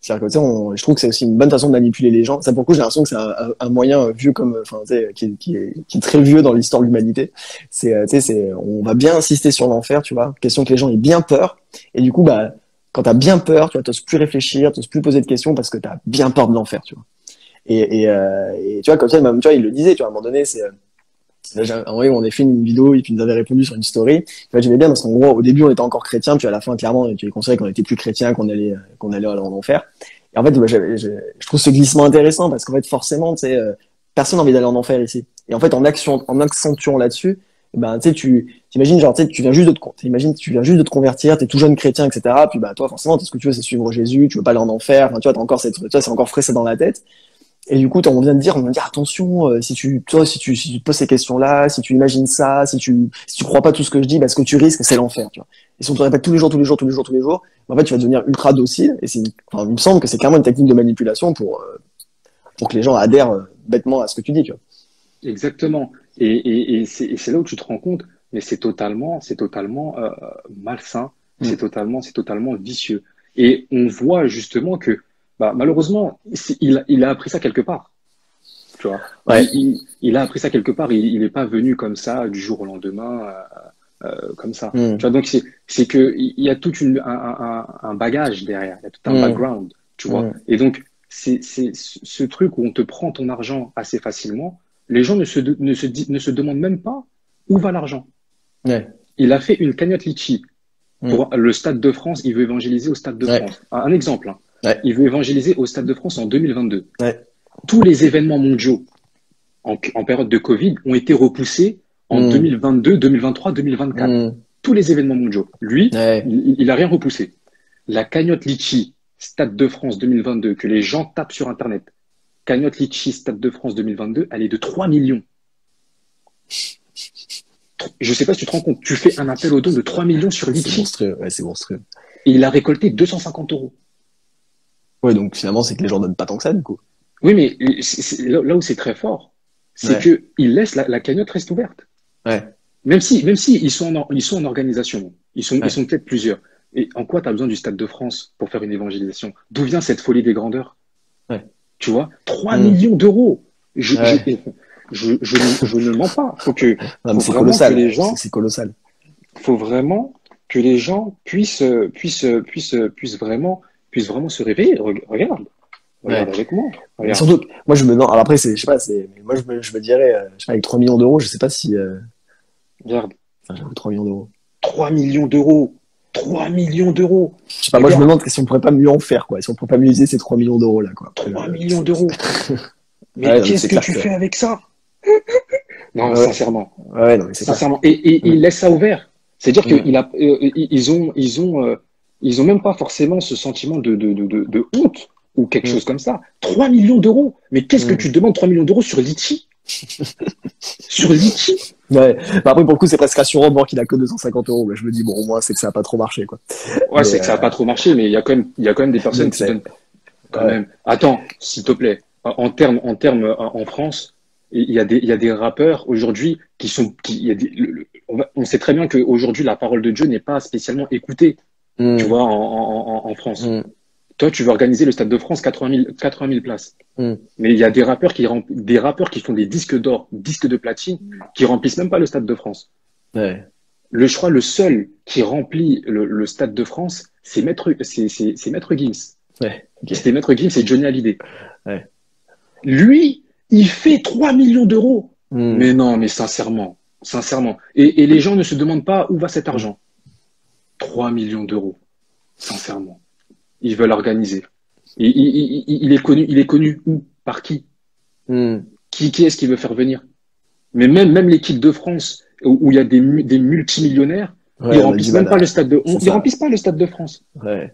C'est-à-dire que, tu sais, je trouve que c'est aussi une bonne façon de manipuler les gens. Ça, pour le coup, j'ai l'impression que c'est un moyen vieux comme, enfin, tu sais, qui est très vieux dans l'histoire de l'humanité. Tu sais, on va bien insister sur l'enfer, tu vois. Question que les gens aient bien peur. Et du coup, bah, quand t'as bien peur, tu vois, t'oses plus réfléchir, t'oses plus poser de questions parce que t'as bien peur de l'enfer, tu vois. Et tu vois, comme ça, même, tu vois, il le disait, tu vois, à un moment donné, en vrai, on a fait une vidéo et puis il nous avait répondu sur une story. En fait, j'aimais bien parce qu'en gros, au début, on était encore chrétien, puis à la fin, clairement, tu considérais qu'on était plus chrétien, qu'on allait en enfer. Et en fait, bah, je trouve ce glissement intéressant parce qu'en fait, forcément, tu sais, personne n'a envie d'aller en enfer ici. Et en fait, en accentuant là-dessus, ben, tu sais, t'imagines, genre, tu sais, tu viens juste de te convertir, t'es tout jeune chrétien, etc. Puis, bah, toi, forcément, tout ce que tu veux, c'est suivre Jésus, tu veux pas aller en enfer. Enfin, tu vois, tu vois, c'est encore frais, c'est dans la tête. Et du coup, on vient de dire attention, si tu te poses ces questions-là, si tu imagines ça, si tu crois pas tout ce que je dis, bah, ce que tu risques, c'est l'enfer, tu vois. Et si on te répète tous les jours, tous les jours, tous les jours, tous les jours, en fait, tu vas devenir ultra docile. Et enfin, il me semble que c'est clairement une technique de manipulation pour que les gens adhèrent bêtement à ce que tu dis, tu vois. Exactement. Et c'est là où tu te rends compte, mais c'est totalement malsain, Mm. c'est totalement vicieux. Et on voit justement que, bah, malheureusement, il a appris ça quelque part. Tu vois, Ouais. il a appris ça quelque part. Il n'est pas venu comme ça du jour au lendemain, comme ça. Tu Mm. vois, donc c'est que il y a tout un bagage derrière, il y a tout un Mm. background, tu vois. Mm. Et donc c'est ce truc où on te prend ton argent assez facilement. Les gens ne se demandent même pas où va l'argent. Ouais. Il a fait une cagnotte litchi Mm. pour le Stade de France. Il veut évangéliser au Stade de Ouais. France. Un exemple, hein. Ouais. Il veut évangéliser au Stade de France en 2022. Ouais. Tous les événements mondiaux en période de Covid ont été repoussés en Mm. 2022, 2023, 2024. Mm. Tous les événements mondiaux. Lui, Ouais. il a rien repoussé. La cagnotte Litchi, Stade de France 2022, que les gens tapent sur Internet, cagnotte Litchi, Stade de France 2022, elle est de 3 millions. Je ne sais pas si tu te rends compte, tu fais un appel au don de 3 millions sur C'est Litchi monstrueux. Ouais, c'est monstrueux. et il a récolté 250 euros. Ouais, donc finalement, c'est que les gens donnent pas tant que ça, du coup. Oui, mais c'est là où c'est très fort, c'est Ouais. qu'il laisse la cagnotte reste ouverte. Ouais. Même si ils sont en organisation, ils Ouais. sont peut-être plusieurs. Et en quoi tu as besoin du Stade de France pour faire une évangélisation? D'où vient cette folie des grandeurs? Ouais. Tu vois, 3 Mm. millions d'euros. Je, je, Ouais. je ne mens pas. Non, mais Faut c'est vraiment que les colossal. gens, C'est colossal. faut vraiment que les gens puissent vraiment se réveiller. Regarde Ouais. avec moi. Mais Regarde, surtout, moi, je me demande, alors après, je sais pas, mais moi, je me dirais, je sais pas, avec 3 millions d'euros, je sais pas si, regarde. enfin, j'avoue, 3 millions d'euros. 3 millions d'euros. 3 millions d'euros. Je sais pas, moi, je me Regarde, demande si on pourrait pas mieux en faire, quoi. Si on pourrait pas mieux utiliser ces 3 millions d'euros, là, quoi. 3 millions d'euros. Mais Ouais, non, mais qu'est-ce c'est que clair tu que, fais avec ça? Non, ouais, sincèrement. ouais, non, mais c'est clair. Sincèrement. Et Mm. il laisse ça ouvert. C'est-à-dire Mm. qu'ils ont même pas forcément ce sentiment de honte ou quelque Mm. chose comme ça. 3 millions d'euros. Mais qu'est-ce que Mm. tu demandes 3 millions d'euros sur Litchi? Sur Litchi? Ouais. Bah, après, pour le coup, c'est presque rassurant de voir qu'il a que 250 euros. Mais je me dis, bon, au moins, c'est que ça a pas trop marché, quoi. Ouais, Mais, c'est que ça a pas trop marché, mais il y a quand même des personnes donc, qui c'est, donnent quand ouais. même. Attends, s'il te plaît. En termes, en France, il y a des rappeurs aujourd'hui qui sont, qui, il y a on sait très bien qu'aujourd'hui, la parole de Dieu n'est pas spécialement écoutée, tu Mm. vois, en France. Mm. Toi, tu veux organiser le Stade de France 80 000 places. Mm. Mais il y a des rappeurs qui font des disques d'or, disques de platine, qui remplissent même pas le Stade de France. Ouais. Je crois le seul qui remplit le Stade de France, c'est Maître Gims. Ouais. Ok. C'était Maître Gims et Johnny Hallyday. Ouais. Lui, il fait 3 millions d'euros. Mm. Mais non, mais sincèrement, sincèrement. Et les gens ne se demandent pas où va cet Mm. argent. 3 millions d'euros, sincèrement. Ils veulent organiser. Il est connu où? Par qui? Mm. Qui est-ce qui veut faire venir? Mais même l'équipe de France, où il y a des multimillionnaires, ils Ouais, on a du remplissent même mal pas à, le stade de, c'est ils ça. remplissent pas le Stade de France. Ouais.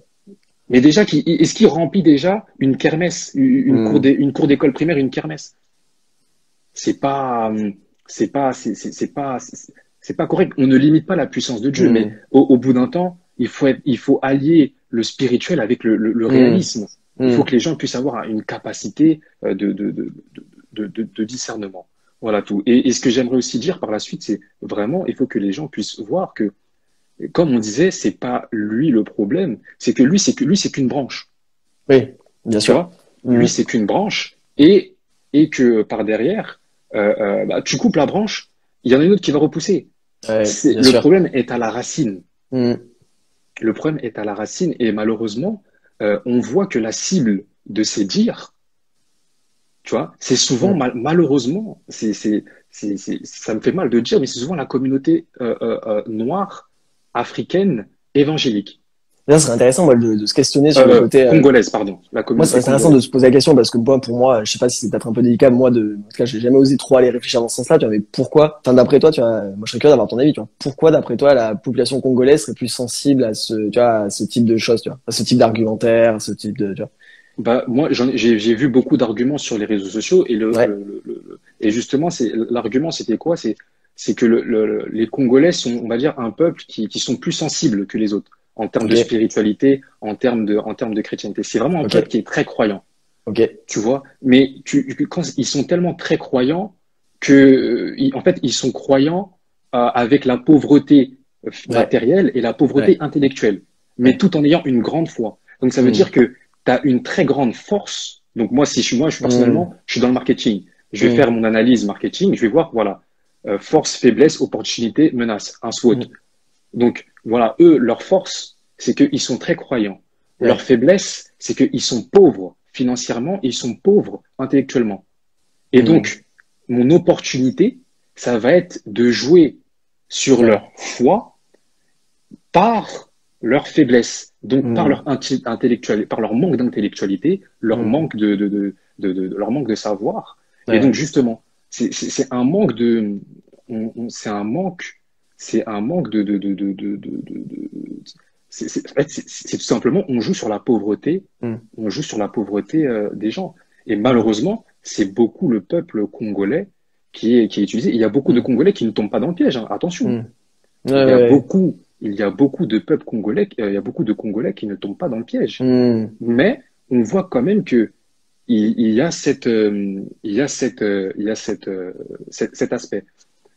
Mais déjà, est-ce qu'il remplit déjà une kermesse, une cour d'école primaire, une kermesse? C'est pas, c'est pas correct. On ne limite pas la puissance de Dieu, mais Hmm. au bout d'un temps, il faut allier le spirituel avec le Hmm. réalisme. Il faut Hmm. que les gens puissent avoir une capacité de discernement. Voilà tout. Et ce que j'aimerais aussi dire par la suite, c'est vraiment, il faut que les gens puissent voir que, comme on disait, c'est pas lui le problème, c'est que lui, c'est qu'une branche. Oui, bien Tu sûr. vois? Hmm. Lui, c'est qu'une branche et que par derrière, bah, tu coupes la branche, il y en a une autre qui va repousser. Ouais, bien Le sûr. problème est à la racine. Hmm. Le problème est à la racine et malheureusement, on voit que la cible de ces dires, tu vois, c'est souvent, Hmm. malheureusement, ça me fait mal de dire, mais c'est souvent la communauté noire, africaine, évangélique. Là, ce serait intéressant moi, de se questionner sur le côté. Congolaise, pardon, la Moi, c'est communauté intéressant de se congolaise. poser la question parce que moi, pour moi, je sais pas si c'est peut-être un peu délicat, moi, en tout cas, j'ai jamais osé trop aller réfléchir dans ce sens-là, tu vois, mais pourquoi, enfin, d'après toi, tu vois, moi, je serais curieux d'avoir ton avis, tu vois, pourquoi, d'après toi, la population congolaise serait plus sensible à tu vois, à ce type de choses, tu vois, à ce type d'argumentaire, à ce type de, tu vois. Bah, moi, j'ai vu beaucoup d'arguments sur les réseaux sociaux et Ouais, et justement, l'argument, c'était quoi? C'est que les Congolais sont, on va dire, un peuple qui sont plus sensibles que les autres en termes de ok, spiritualité, en termes de chrétienté. C'est vraiment un ok, peuple qui est très croyant, ok, tu vois. Mais quand ils sont tellement très croyants que, en fait, ils sont croyants avec la pauvreté ouais, matérielle et la pauvreté ouais, intellectuelle, mais ouais, tout en ayant une grande foi. Donc ça veut hmm, dire que tu as une très grande force. Donc moi, si je suis moi, je hmm, personnellement, je suis dans le marketing. Je vais faire hmm, mon analyse marketing. Je vais voir, voilà, force, faiblesse, opportunité, menace, un SWOT. hmm, Donc voilà, eux, leur force, c'est qu'ils sont très croyants. Leur ouais, faiblesse, c'est qu'ils sont pauvres financièrement et ils sont pauvres intellectuellement. Et hmm, donc, mon opportunité, ça va être de jouer sur ouais, leur foi par leur faiblesse, donc par hmm, leur intellectualité, par leur manque d'intellectualité, hmm, leur manque de savoir. Et donc ouais, justement, c'est un manque de, c'est un manque en fait, c'est tout simplement, on joue sur la pauvreté, hmm, on joue sur la pauvreté des gens. Et hmm, malheureusement, c'est beaucoup le peuple congolais qui est utilisé. Il y a beaucoup de hmm, Congolais qui ne tombent pas dans le piège, hein. Attention. hmm. Ouais, ouais, Il y a beaucoup de peuples congolais, il y a beaucoup de Congolais qui ne tombent pas dans le piège. hmm, Mais on voit quand même que il y a cet aspect.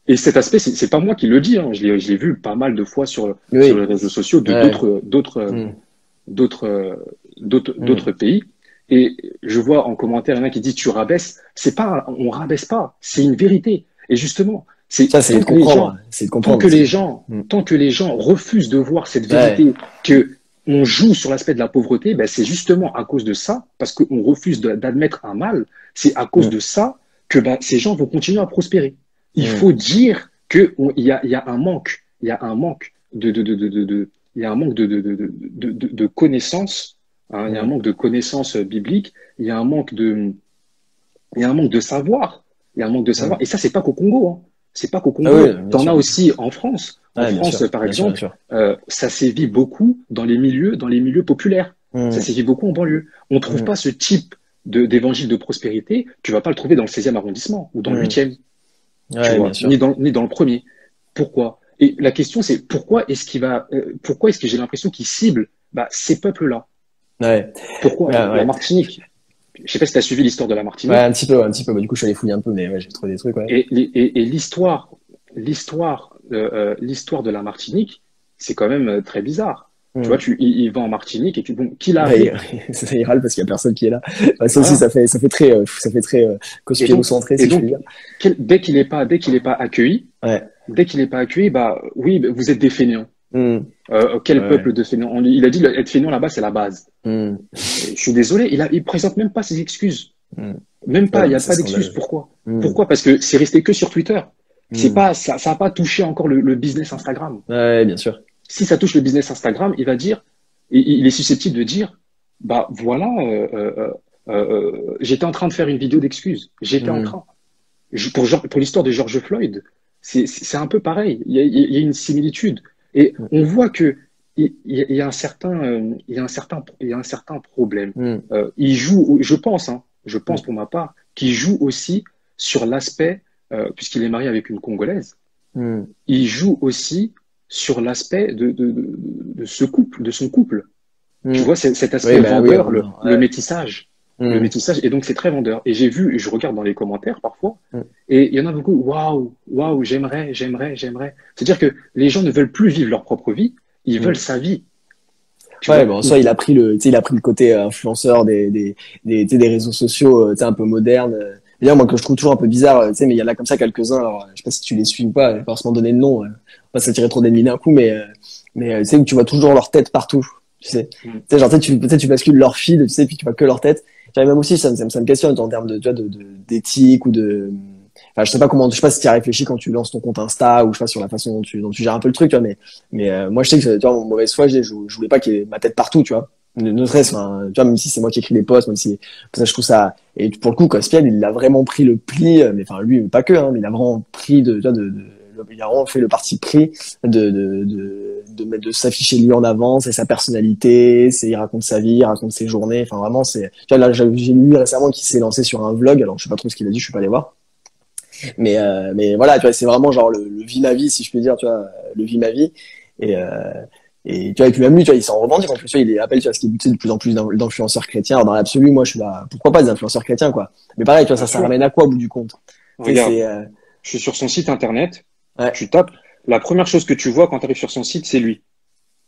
Et cet aspect, c'est pas moi qui le dis, hein. Je l'ai vu pas mal de fois sur les oui, réseaux sociaux de ouais, hmm, d'autres, d'autres hmm. pays. Et je vois en commentaire, il y en a qui disent tu rabaisses. C'est pas, on rabaisse pas. C'est une vérité. Et justement, c'est Ça, c'est de comprendre, c'est de comprendre, parce que, hmm. tant que les gens refusent de voir cette Ouais, vérité, que on joue sur l'aspect de la pauvreté, ben c'est justement à cause de ça, parce qu'on refuse d'admettre un mal, c'est à cause hmm, de ça que ben, ces gens vont continuer à prospérer. Il hmm, faut dire il y a un manque, il y a un manque il y a un manque de connaissances, hein, il y a un hmm. manque de connaissances bibliques, il y a un manque il y a un manque de savoir, il y a un manque de Hmm. savoir. Et ça, c'est pas qu'au Congo, hein. C'est pas qu'au Ah oui, Congo. bien T'en as sûr. aussi en France. En Ouais, bien France, sûr, par bien sûr, bien exemple, sûr. ça sévit beaucoup dans les milieux populaires. Ça Hmm, sévit beaucoup en banlieue. On ne trouve hmm, pas ce type d'évangile de prospérité. Tu vas pas le trouver dans le 16e arrondissement ou dans le hmm. 8e, tu Ouais, bien vois, sûr. ni dans le premier. Pourquoi? Et la question, c'est pourquoi est-ce que j'ai l'impression qu'il cible bah, ces peuples-là? Ouais, Pourquoi? ouais, La ouais. Martinique. Je sais pas si tu as suivi l'histoire de la Ouais, Martinique. un petit peu, un petit peu. Bah, du coup, je suis allé fouiller un peu, mais ouais, j'ai trouvé des trucs, ouais. Et l'histoire de la Martinique, c'est quand même très bizarre. Tu vois, Hmm. il va en Martinique et bon, qu'il Ouais, arrive, ça y râle parce qu'il y a personne qui est là. Bah, ça aussi, voilà. ça fait très Et donc, conspiro-centré, et si je puis donc, dire. dès qu'il est pas accueilli, Ouais. bah oui, bah, vous êtes des fainéants. Hmm. Quel Ouais. peuple de fainéants? Il a dit être fainéant là-bas, c'est la base. Hmm. Et je suis désolé, il présente même pas ses excuses. Hmm. Même Ouais, pas, il non, n'y mais a c'est pas d'excuses. scandaleux. Pourquoi? Hmm. Pourquoi? Parce que c'est resté que sur Twitter. C'est Hmm. pas, ça a pas touché encore le business Instagram. Ouais, bien sûr. Si ça touche le business Instagram, il va dire, il est susceptible de dire, bah voilà, j'étais en train de faire une vidéo d'excuses. J'étais en Hmm. train. Pour l'histoire de George Floyd, c'est un peu pareil. Il y a une similitude. Et Hmm. on voit que il y a un certain, il y a un certain problème. Hmm. Il joue, je pense, hein, je Hmm. pense pour ma part, qu'il joue aussi sur l'aspect, puisqu'il est marié avec une Congolaise, Hmm. il joue aussi sur l'aspect de ce couple, de son couple. Tu Hmm. vois, cet Oui, aspect bah oui, vendeur, le ouais. métissage. Le Hmm. métissage, et donc c'est très vendeur. Et j'ai vu, je regarde dans les commentaires parfois, Hmm. et il y en a beaucoup, waouh, waouh, j'aimerais, j'aimerais, j'aimerais. C'est-à-dire que les gens ne veulent plus vivre leur propre vie, ils veulent Hmm. sa vie. Tu Ouais, vois, bon, soit il a pris le, tu sais, il a pris le côté influenceur tu sais, des réseaux sociaux, tu sais, un peu modernes. D'ailleurs, moi, que je trouve toujours un peu bizarre, tu sais, mais il y en a comme ça quelques-uns. Alors, je sais pas si tu les suis ou pas, je vais pas forcément donner de nom, pas s'attirer trop d'ennemis d'un coup, mais tu sais, où tu vois toujours leur tête partout, tu sais. mm, Tu sais, genre, peut-être tu bascules leur feed, tu sais, puis tu vois que leur tête. J'avais même aussi, ça me questionne en termes de, tu vois, d'éthique ou de, enfin, je sais pas comment, je sais pas si tu as réfléchi quand tu lances ton compte Insta ou je sais pas sur la façon dont tu gères un peu le truc, tu vois, mais moi, je sais que, tu vois, mon mauvaise foi, je voulais pas qu'il y ait ma tête partout, tu vois. Ne serait-ce, enfin, tu vois, même si c'est moi qui écris les posts, même si, ça, je trouve ça, et pour le coup, Cospiel, il a vraiment pris le pli, mais enfin, lui, pas que, hein, mais il a vraiment pris tu vois, il a vraiment fait le parti pris de s'afficher lui en avant, c'est sa personnalité, il raconte sa vie, il raconte ses journées, enfin, vraiment, tu vois, là, j'ai lu récemment qu'il s'est lancé sur un vlog, alors je sais pas trop ce qu'il a dit, je suis pas allé voir. Mais voilà, tu vois, c'est vraiment genre le vie ma vie, si je peux dire, tu vois, le vie ma vie. Et, et tu vois, et puis même lui, tu vois, il s'en revendique en plus, tu vois, il appelle, tu vois, ce qui est de plus en plus d'influenceurs chrétiens. Alors, dans l'absolu, moi, je suis là, pourquoi pas des influenceurs chrétiens, quoi. Mais pareil, tu vois, bien ça sûr. ramène à quoi au bout du compte? Tu sais, Regarde, c'est, je suis sur son site internet, ouais. tu tapes, la première chose que tu vois quand tu arrives sur son site, c'est lui.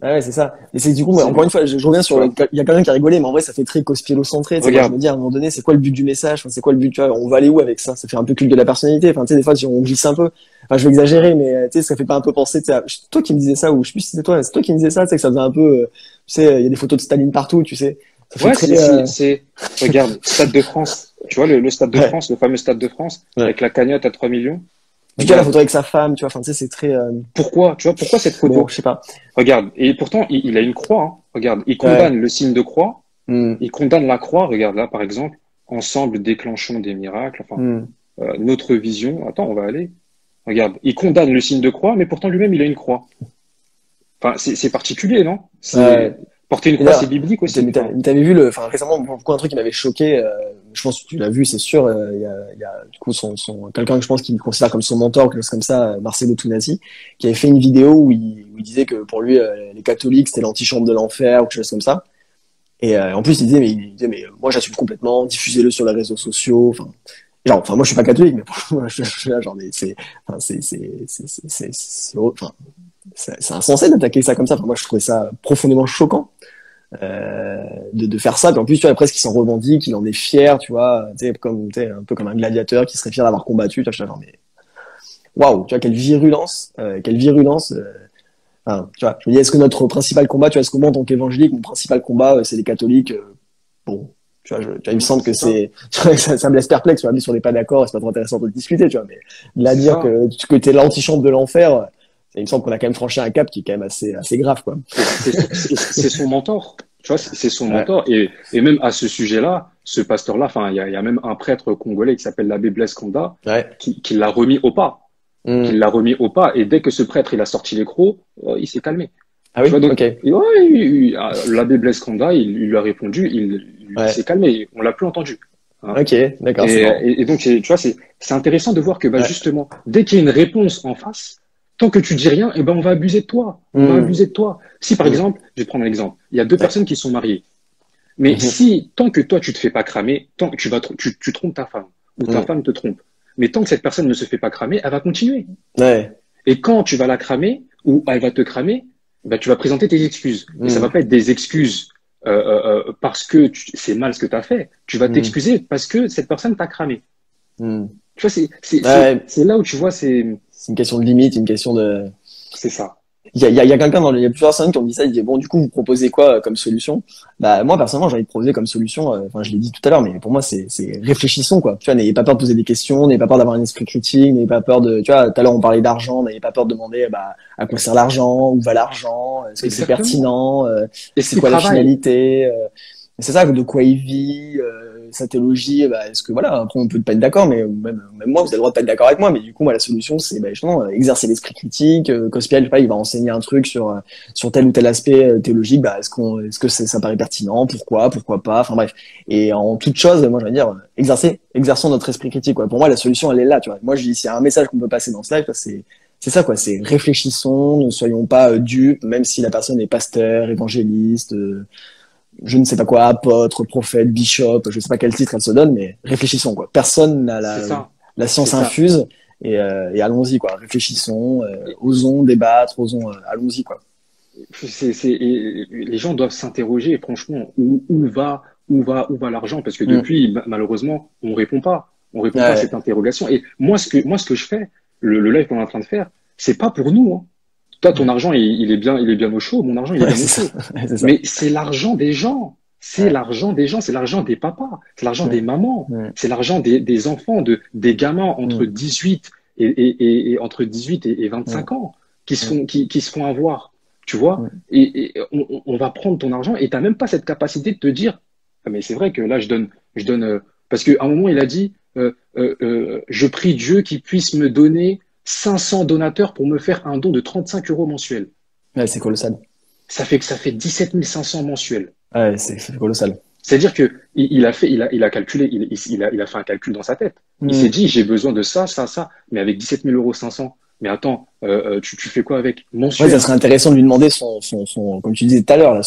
Ouais, c'est ça. Et c'est du coup, C'est encore une lui. fois, je reviens Tu sur vois, il y a quelqu'un qui a rigolé, mais en vrai, ça fait très cospielo-centré. Tu sais, moi, je regarde, me dis, à un moment donné, c'est quoi le but du message? Enfin, c'est quoi le but, tu vois, on va aller où avec ça? Ça fait un peu culte de la personnalité. Enfin, tu sais, des fois, si on glisse un peu, enfin, je vais exagérer, mais, tu sais, ça fait pas un peu penser, tu sais, toi qui me disais ça, ou je sais plus si c'était toi, c'est toi qui me disais ça, tu sais, que ça faisait un peu, tu sais, il y a des photos de Staline partout, tu sais. Ça fait ouais, très, regarde, Stade de France. Tu vois, le Stade de ouais, France, le fameux Stade de France, ouais. avec la cagnotte à 3 millions. Puis tu vois, la photo Regarde, avec sa femme, tu vois, enfin, tu sais, c'est très, pourquoi, tu vois, pourquoi cette bon, photo? je sais pas. Regarde, et pourtant, il a une croix, hein. Regarde, il condamne Ouais. le signe de croix, Hmm. il condamne la croix, regarde là, par exemple, ensemble déclenchons des miracles, enfin, Hmm. notre vision. Attends, on va aller. Regarde, il condamne le signe de croix, mais pourtant lui-même, il a une croix. Enfin, c'est particulier, non? C'est Ouais. porter une Et croix, c'est là, biblique aussi. Enfin, t'avais vu enfin récemment, beaucoup un truc qui m'avait choqué. Je pense que tu l'as vu, c'est sûr. Il y a du coup quelqu'un que je pense qu'il considère comme son mentor, quelque chose comme ça, Marcelo Tunasi, qui avait fait une vidéo où il disait que pour lui, les catholiques c'était l'antichambre de l'enfer ou quelque chose comme ça. Et en plus, il disait, mais moi j'assume complètement, diffusez-le sur les réseaux sociaux. Enfin, moi je suis pas catholique, mais pour moi, je suis là, genre, mais enfin, enfin, c'est insensé d'attaquer ça comme ça. Enfin, moi, je trouvais ça profondément choquant de faire ça. Puis en plus, tu vois, presque qu'il s'en revendique, il en est fier, tu vois, tu sais, un peu comme un gladiateur qui serait fier d'avoir combattu. Tu vois, je suis là, genre, mais waouh, tu vois, quelle virulence, quelle virulence. Enfin, tu vois, je me dis, est-ce que notre principal combat, tu vois, est-ce que moi, en tant qu'évangélique, mon principal combat, c'est les catholiques bon, tu vois, tu vois, il me semble que c'est ça, ça me laisse perplexe, tu vois, même si on n'est pas d'accord, c'est pas trop intéressant de le discuter, tu vois, mais de là c'est dire ça. que t'es l'antichambre de l'enfer, il me semble qu'on a quand même franchi un cap qui est quand même assez grave, quoi. C'est son mentor. Tu vois, c'est son Ouais. mentor. Et même à ce sujet-là, ce pasteur-là, enfin, il y a même un prêtre congolais qui s'appelle l'abbé Blaise Konda Ouais. qui l'a remis au pas. Qui Hmm. l'a remis au pas. Et dès que ce prêtre il a sorti les crocs, il s'est calmé. Ah Tu oui? vois, donc, Ok. et ouais, l'abbé Blaise Konda, il lui a répondu, il Ouais. s'est calmé. On l'a plus entendu. Hein. Ok. D'accord, c'est marrant. Et donc, tu vois, c'est intéressant de voir que, bah, Ouais. justement, dès qu'il y a une réponse en face, tant que tu dis rien, eh ben, on va abuser de toi. On va Hmm. abuser de toi. Si, par Hmm. exemple, je vais prendre un exemple. Il y a deux Ouais. personnes qui sont mariées. Mais Mhm. si, tant que toi, tu te fais pas cramer, tant que tu trompes ta femme, ou ta Hmm. femme te trompe, mais tant que cette personne ne se fait pas cramer, elle va continuer. Ouais. Et quand tu vas la cramer, ou elle va te cramer, bah, tu vas présenter tes excuses. Et ça va Hmm. pas être des excuses parce que c'est mal ce que tu as fait. Tu vas Hmm. t'excuser parce que cette personne t'a cramé. Hmm. Tu vois, Ouais. c'est là où tu vois, C'est une question de limite, une question de, c'est ça. il y a quelqu'un il y a plusieurs personnes qui ont dit ça, ils disaient, bon, du coup, vous proposez quoi comme solution? Bah, moi, personnellement, j'ai envie de proposer comme solution, enfin, je l'ai dit tout à l'heure, mais pour moi, c'est réfléchissons, quoi. Tu vois, n'ayez pas peur de poser des questions, n'ayez pas peur d'avoir un esprit critique, n'ayez pas peur de, tu vois, tout à l'heure, on parlait d'argent, n'ayez pas peur de demander, bah, à quoi sert l'argent, où va l'argent, est-ce que c'est Exactement. pertinent, Est-ce c'est qu'il quoi la travaille? finalité, c'est ça, de quoi il vit, sa théologie, bah, est-ce que voilà, après on peut pas être d'accord, mais même moi, vous avez le droit de pas être d'accord avec moi, mais du coup, moi, la solution, c'est bah, justement exercer l'esprit critique. Cospial, je sais pas, il va enseigner un truc sur tel ou tel aspect théologique, bah, est-ce que ça paraît pertinent, pourquoi pas, enfin bref. Et en toute chose, moi, je vais dire, exerçons notre esprit critique, quoi. Pour moi, la solution, elle est là, tu vois. Moi, je dis, s'il y a un message qu'on peut passer dans ce live, c'est ça, quoi. C'est réfléchissons, ne soyons pas dupes, même si la personne est pasteur, évangéliste, je ne sais pas quoi, apôtre, prophète, bishop, je sais pas quel titre elle se donne, mais réfléchissons, quoi. Personne n'a C'est ça, la c'est science ça. infuse et allons-y, quoi. Réfléchissons, osons débattre, allons-y, quoi. Et les gens doivent s'interroger, et franchement, où va l'argent? Parce que Mm. depuis, malheureusement, on répond pas à Ouais, cette interrogation. Et moi, ce que je fais, le live qu'on est en train de faire, c'est pas pour nous, hein. Toi, ton mm. argent, il est bien au chaud. Mon argent, il est Ouais, bien au c'est ça, chaud. ouais, c'est ça. Mais c'est l'argent des gens. C'est Ouais, l'argent des gens. C'est l'argent des papas. C'est l'argent mm, des mamans. mm, C'est l'argent des enfants, des gamins entre mm, 18 et entre 18 et mm, 25 ans mm, qui se font avoir. Tu vois? mm. Et on va prendre ton argent et t'as même pas cette capacité de te dire, ah, mais c'est vrai que là, je donne, parce qu'à un moment, il a dit, je prie Dieu qu'il puisse me donner 500 donateurs pour me faire un don de 35 euros mensuel. Ouais, c'est colossal. Ça fait 17 500 mensuels. Ouais, c'est colossal. C'est-à-dire que il a calculé, il a fait un calcul dans sa tête. Il s'est Mm. dit, j'ai besoin de ça, mais avec 17 000 euros 500. Mais attends, tu fais quoi avec Ouais, ça mensuel? serait intéressant de lui demander comme tu disais tout à l'heure, là,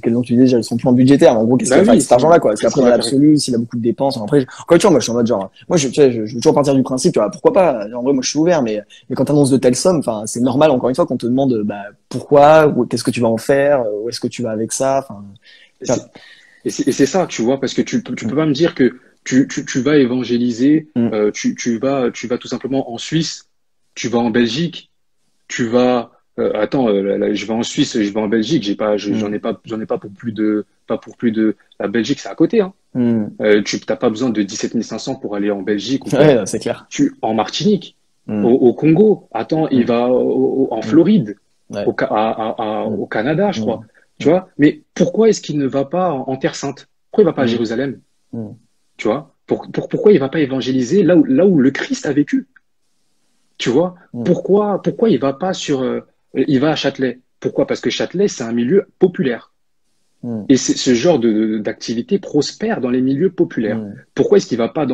quel nom tu disais, son plan budgétaire. En gros, qu'est-ce qu'il Bah va faire avec oui, cet argent-là, quoi? Est-ce qu'est-ce qu'après, qu'il dans va faire? l'absolu, s'il a beaucoup de dépenses, après, encore une fois, moi, je suis en mode genre, moi, tu sais, je veux toujours partir du principe, tu vois, pourquoi pas? En vrai, moi, je suis ouvert, mais quand t'annonces de telles sommes, enfin, c'est normal, encore une fois, qu'on te demande, bah, pourquoi, qu'est-ce que tu vas en faire, où est-ce que tu vas avec ça, enfin, Et tu vois. c'est et c'est ça, tu vois, parce que tu peux pas me dire que tu vas évangéliser, Mm, tu vas tout simplement en Suisse, tu vas en Belgique, tu vas, attends, je vais en Suisse, je vais en Belgique, mm, j'en ai pas pour plus de, la Belgique, c'est à côté, hein. mm. Tu t'as pas besoin de 17 500 pour aller en Belgique ou quoi. Ouais, c'est clair. En Martinique, Mm, au Congo, attends, il mm, va en mm. Floride, Ouais. Mm, au Canada, je crois. mm, Tu vois? Mais pourquoi est-ce qu'il ne va pas en Terre Sainte? Pourquoi il va pas à mm, Jérusalem? mm, Tu vois? Pourquoi il va pas évangéliser là où le Christ a vécu? Tu vois? mm, Pourquoi il va pas il va à Châtelet? Pourquoi? Parce que Châtelet, c'est un milieu populaire. mm, Et ce genre d'activité prospère dans les milieux populaires. mm, Pourquoi est-ce qu'il va pas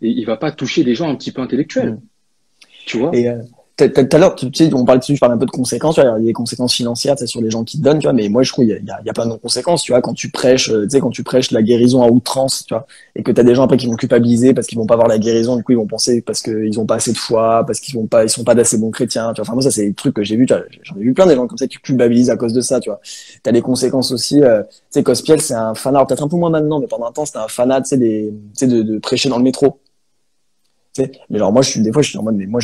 il va pas toucher des gens un petit peu intellectuels? mm. Tu vois? Et tout à l'heure, tu sais, on parle dessus, je parle un peu de conséquences, tu vois, il y a des conséquences financières, tu sais, sur les gens qui te donnent, tu vois, mais moi je trouve il y a plein de conséquences, tu vois, quand tu prêches, tu sais, quand tu prêches la guérison à outrance, tu vois, et que t'as des gens après qui vont culpabiliser parce qu'ils vont pas avoir la guérison, du coup ils vont penser parce qu'ils ont pas assez de foi, parce ils sont pas d'assez bons chrétiens, tu vois. Enfin moi ça c'est des trucs que j'ai vu, tu vois, j'en ai vu plein des gens comme ça qui culpabilisent à cause de ça, tu vois. T'as des conséquences aussi, tu sais, Cospiel c'est un fanat, peut-être un peu moins maintenant, mais pendant un temps c'était un fanat, tu sais, de prêcher dans le métro. Tu sais. Mais genre, moi, des fois, je suis en mode, mais moi,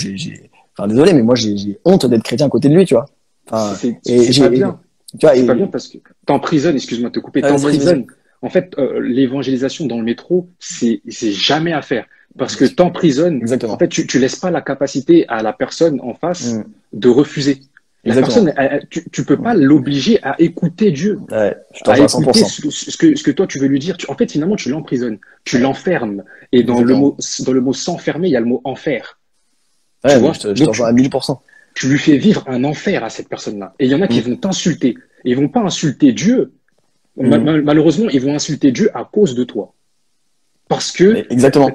enfin, désolé, mais moi, j'ai honte d'être chrétien à côté de lui, tu vois. Enfin, et C'est pas j'ai, bien. tu vois, C'est pas bien et, parce que t'emprisonnes, excuse-moi de te couper, vas-y, vas-y. t'emprisonnes. En fait, l'évangélisation dans le métro, c'est jamais à faire. Parce que t'emprisonnes, en Exactement. fait, tu laisses pas la capacité à la personne en face Mm. de refuser. La Exactement. personne, tu peux pas l'obliger à écouter Dieu, Ouais, je te à rejoins à écouter 100%. ce que toi tu veux lui dire. En fait, finalement, tu l'emprisonnes, tu Ouais, l'enfermes. Et exactement. dans le mot s'enfermer, il y a le mot enfer. Tu Ouais, mais vois? je te Donc, rejoins à 1000%. tu lui fais vivre un enfer à cette personne-là. Et il y en a qui Mm. vont t'insulter. Et ils vont pas insulter Dieu. Mm. Malheureusement, ils vont insulter Dieu à cause de toi. Parce que, Exactement.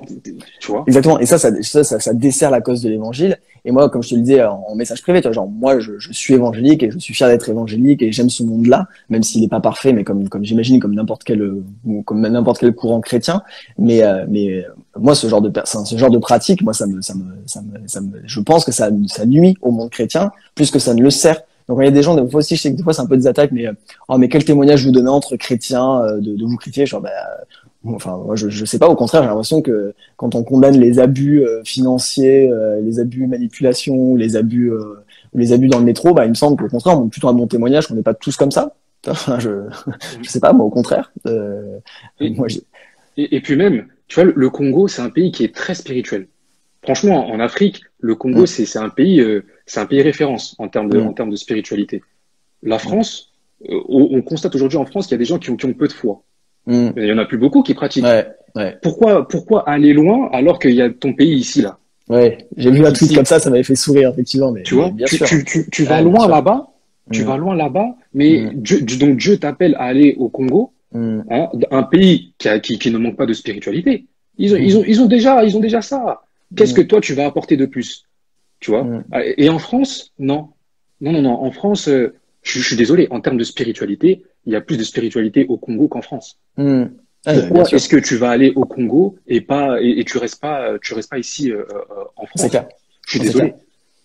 tu vois, Exactement. Et ça dessert la cause de l'évangile. Et moi, comme je te le disais en message privé, tu vois, genre, moi, je suis évangélique et je suis fier d'être évangélique et j'aime ce monde-là, même s'il n'est pas parfait, mais comme j'imagine, comme n'importe quel courant chrétien. Mais moi, ce genre de pratique, moi, je pense que ça nuit au monde chrétien plus que ça ne le sert. Donc, il y a des gens, des fois aussi, je sais que des fois, c'est un peu des attaques, mais, oh, mais quel témoignage vous donnez entre chrétiens, de vous critiquer, genre, bah, enfin, moi, je sais pas, au contraire, j'ai l'impression que quand on condamne les abus financiers, les abus manipulation, ou les abus dans le métro, bah, il me semble qu'au contraire, on montre plutôt un bon témoignage qu'on n'est pas tous comme ça. Enfin, je sais pas, moi, au contraire. et, Moi, et puis même, tu vois, le Congo, c'est un pays qui est très spirituel. Franchement, en Afrique, le Congo, hum, c'est un pays référence en hum, termes de spiritualité. La hum, France, on constate aujourd'hui en France qu'il y a des gens qui ont peu de foi. Mm. Il y en a plus beaucoup qui pratiquent. Ouais, ouais, Pourquoi aller loin alors qu'il y a ton pays ici, là? ouais. J'ai vu un tweet comme Si, ça m'avait fait sourire, effectivement, tu mais vois, bien sûr. tu vas Ouais, bien loin sûr. là-bas, tu Mm, vas loin là-bas, mais mm, Donc Dieu t'appelle à aller au Congo, mm, hein, un pays qui ne manque pas de spiritualité. mm, Ils ont déjà ça. Qu'est-ce que mm, toi tu vas apporter de plus? Tu vois? mm, Et en France, non. Non, non, non. En France, je suis désolé, en termes de spiritualité, il y a plus de spiritualité au Congo qu'en France. mm. Ouais, bien Pourquoi sûr. est-ce que tu vas aller au Congo et tu restes pas ici en C'est France? clair. Je suis Non, c'est clair. désolé.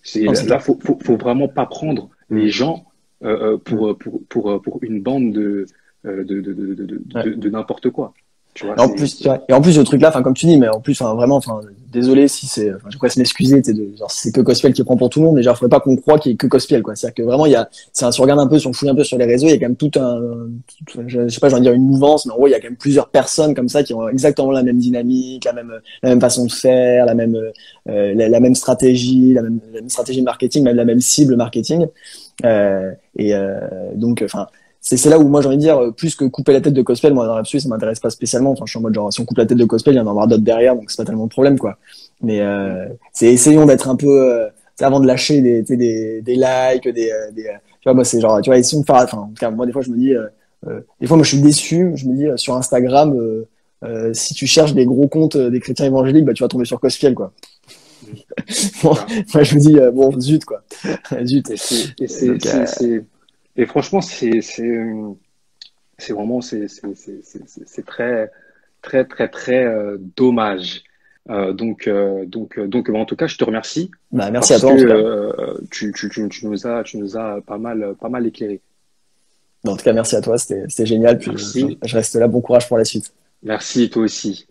C'est Non, c'est là, clair. faut vraiment pas prendre les Mm, gens mm. pour une bande Ouais. de n'importe quoi. Tu vois, Et en plus, tu vois, et en plus, le truc là, enfin, comme tu dis, mais en plus, enfin, vraiment, enfin, désolé si c'est, enfin, je pourrais se m'excuser, tu sais, genre, si c'est que Cospiel qui prend pour tout le monde, mais genre, faudrait pas qu'on croit qu'il y ait que Cospiel, quoi. C'est-à-dire que vraiment, si on regarde un peu, si on fouille un peu sur les réseaux, il y a quand même je sais pas, j'ai envie de dire une mouvance, mais en gros, il y a quand même plusieurs personnes comme ça qui ont exactement la même dynamique, la même façon de faire, la même stratégie, la même stratégie de marketing, même la même cible marketing. Donc, enfin, c'est là où moi j'ai envie de dire, plus que couper la tête de Cospel, moi dans l'absolu ça m'intéresse pas spécialement. Enfin, je suis en mode genre, si on coupe la tête de Cospel, il y en aura d'autres derrière, donc c'est pas tellement le problème, quoi. Mais c'est essayons d'être un peu, tu sais, avant de lâcher tu sais, des likes, tu vois, moi c'est genre, tu vois, essayons de faire, enfin, en tout cas, moi des fois je me dis, des fois moi je suis déçu, je me dis sur Instagram, si tu cherches des gros comptes des chrétiens évangéliques, bah tu vas tomber sur Cospiel, quoi. Bon, ça. moi je me dis, bon, zut, quoi. Zut. Donc, Et franchement, c'est vraiment, c'est très, très, très, très dommage. En tout cas, je te remercie bah, merci à parce toi que en tout cas. tu nous as pas mal éclairé. Bon, en tout cas, merci à toi, c'était génial. Puis Merci, je reste là. Bon courage pour la suite. merci toi aussi.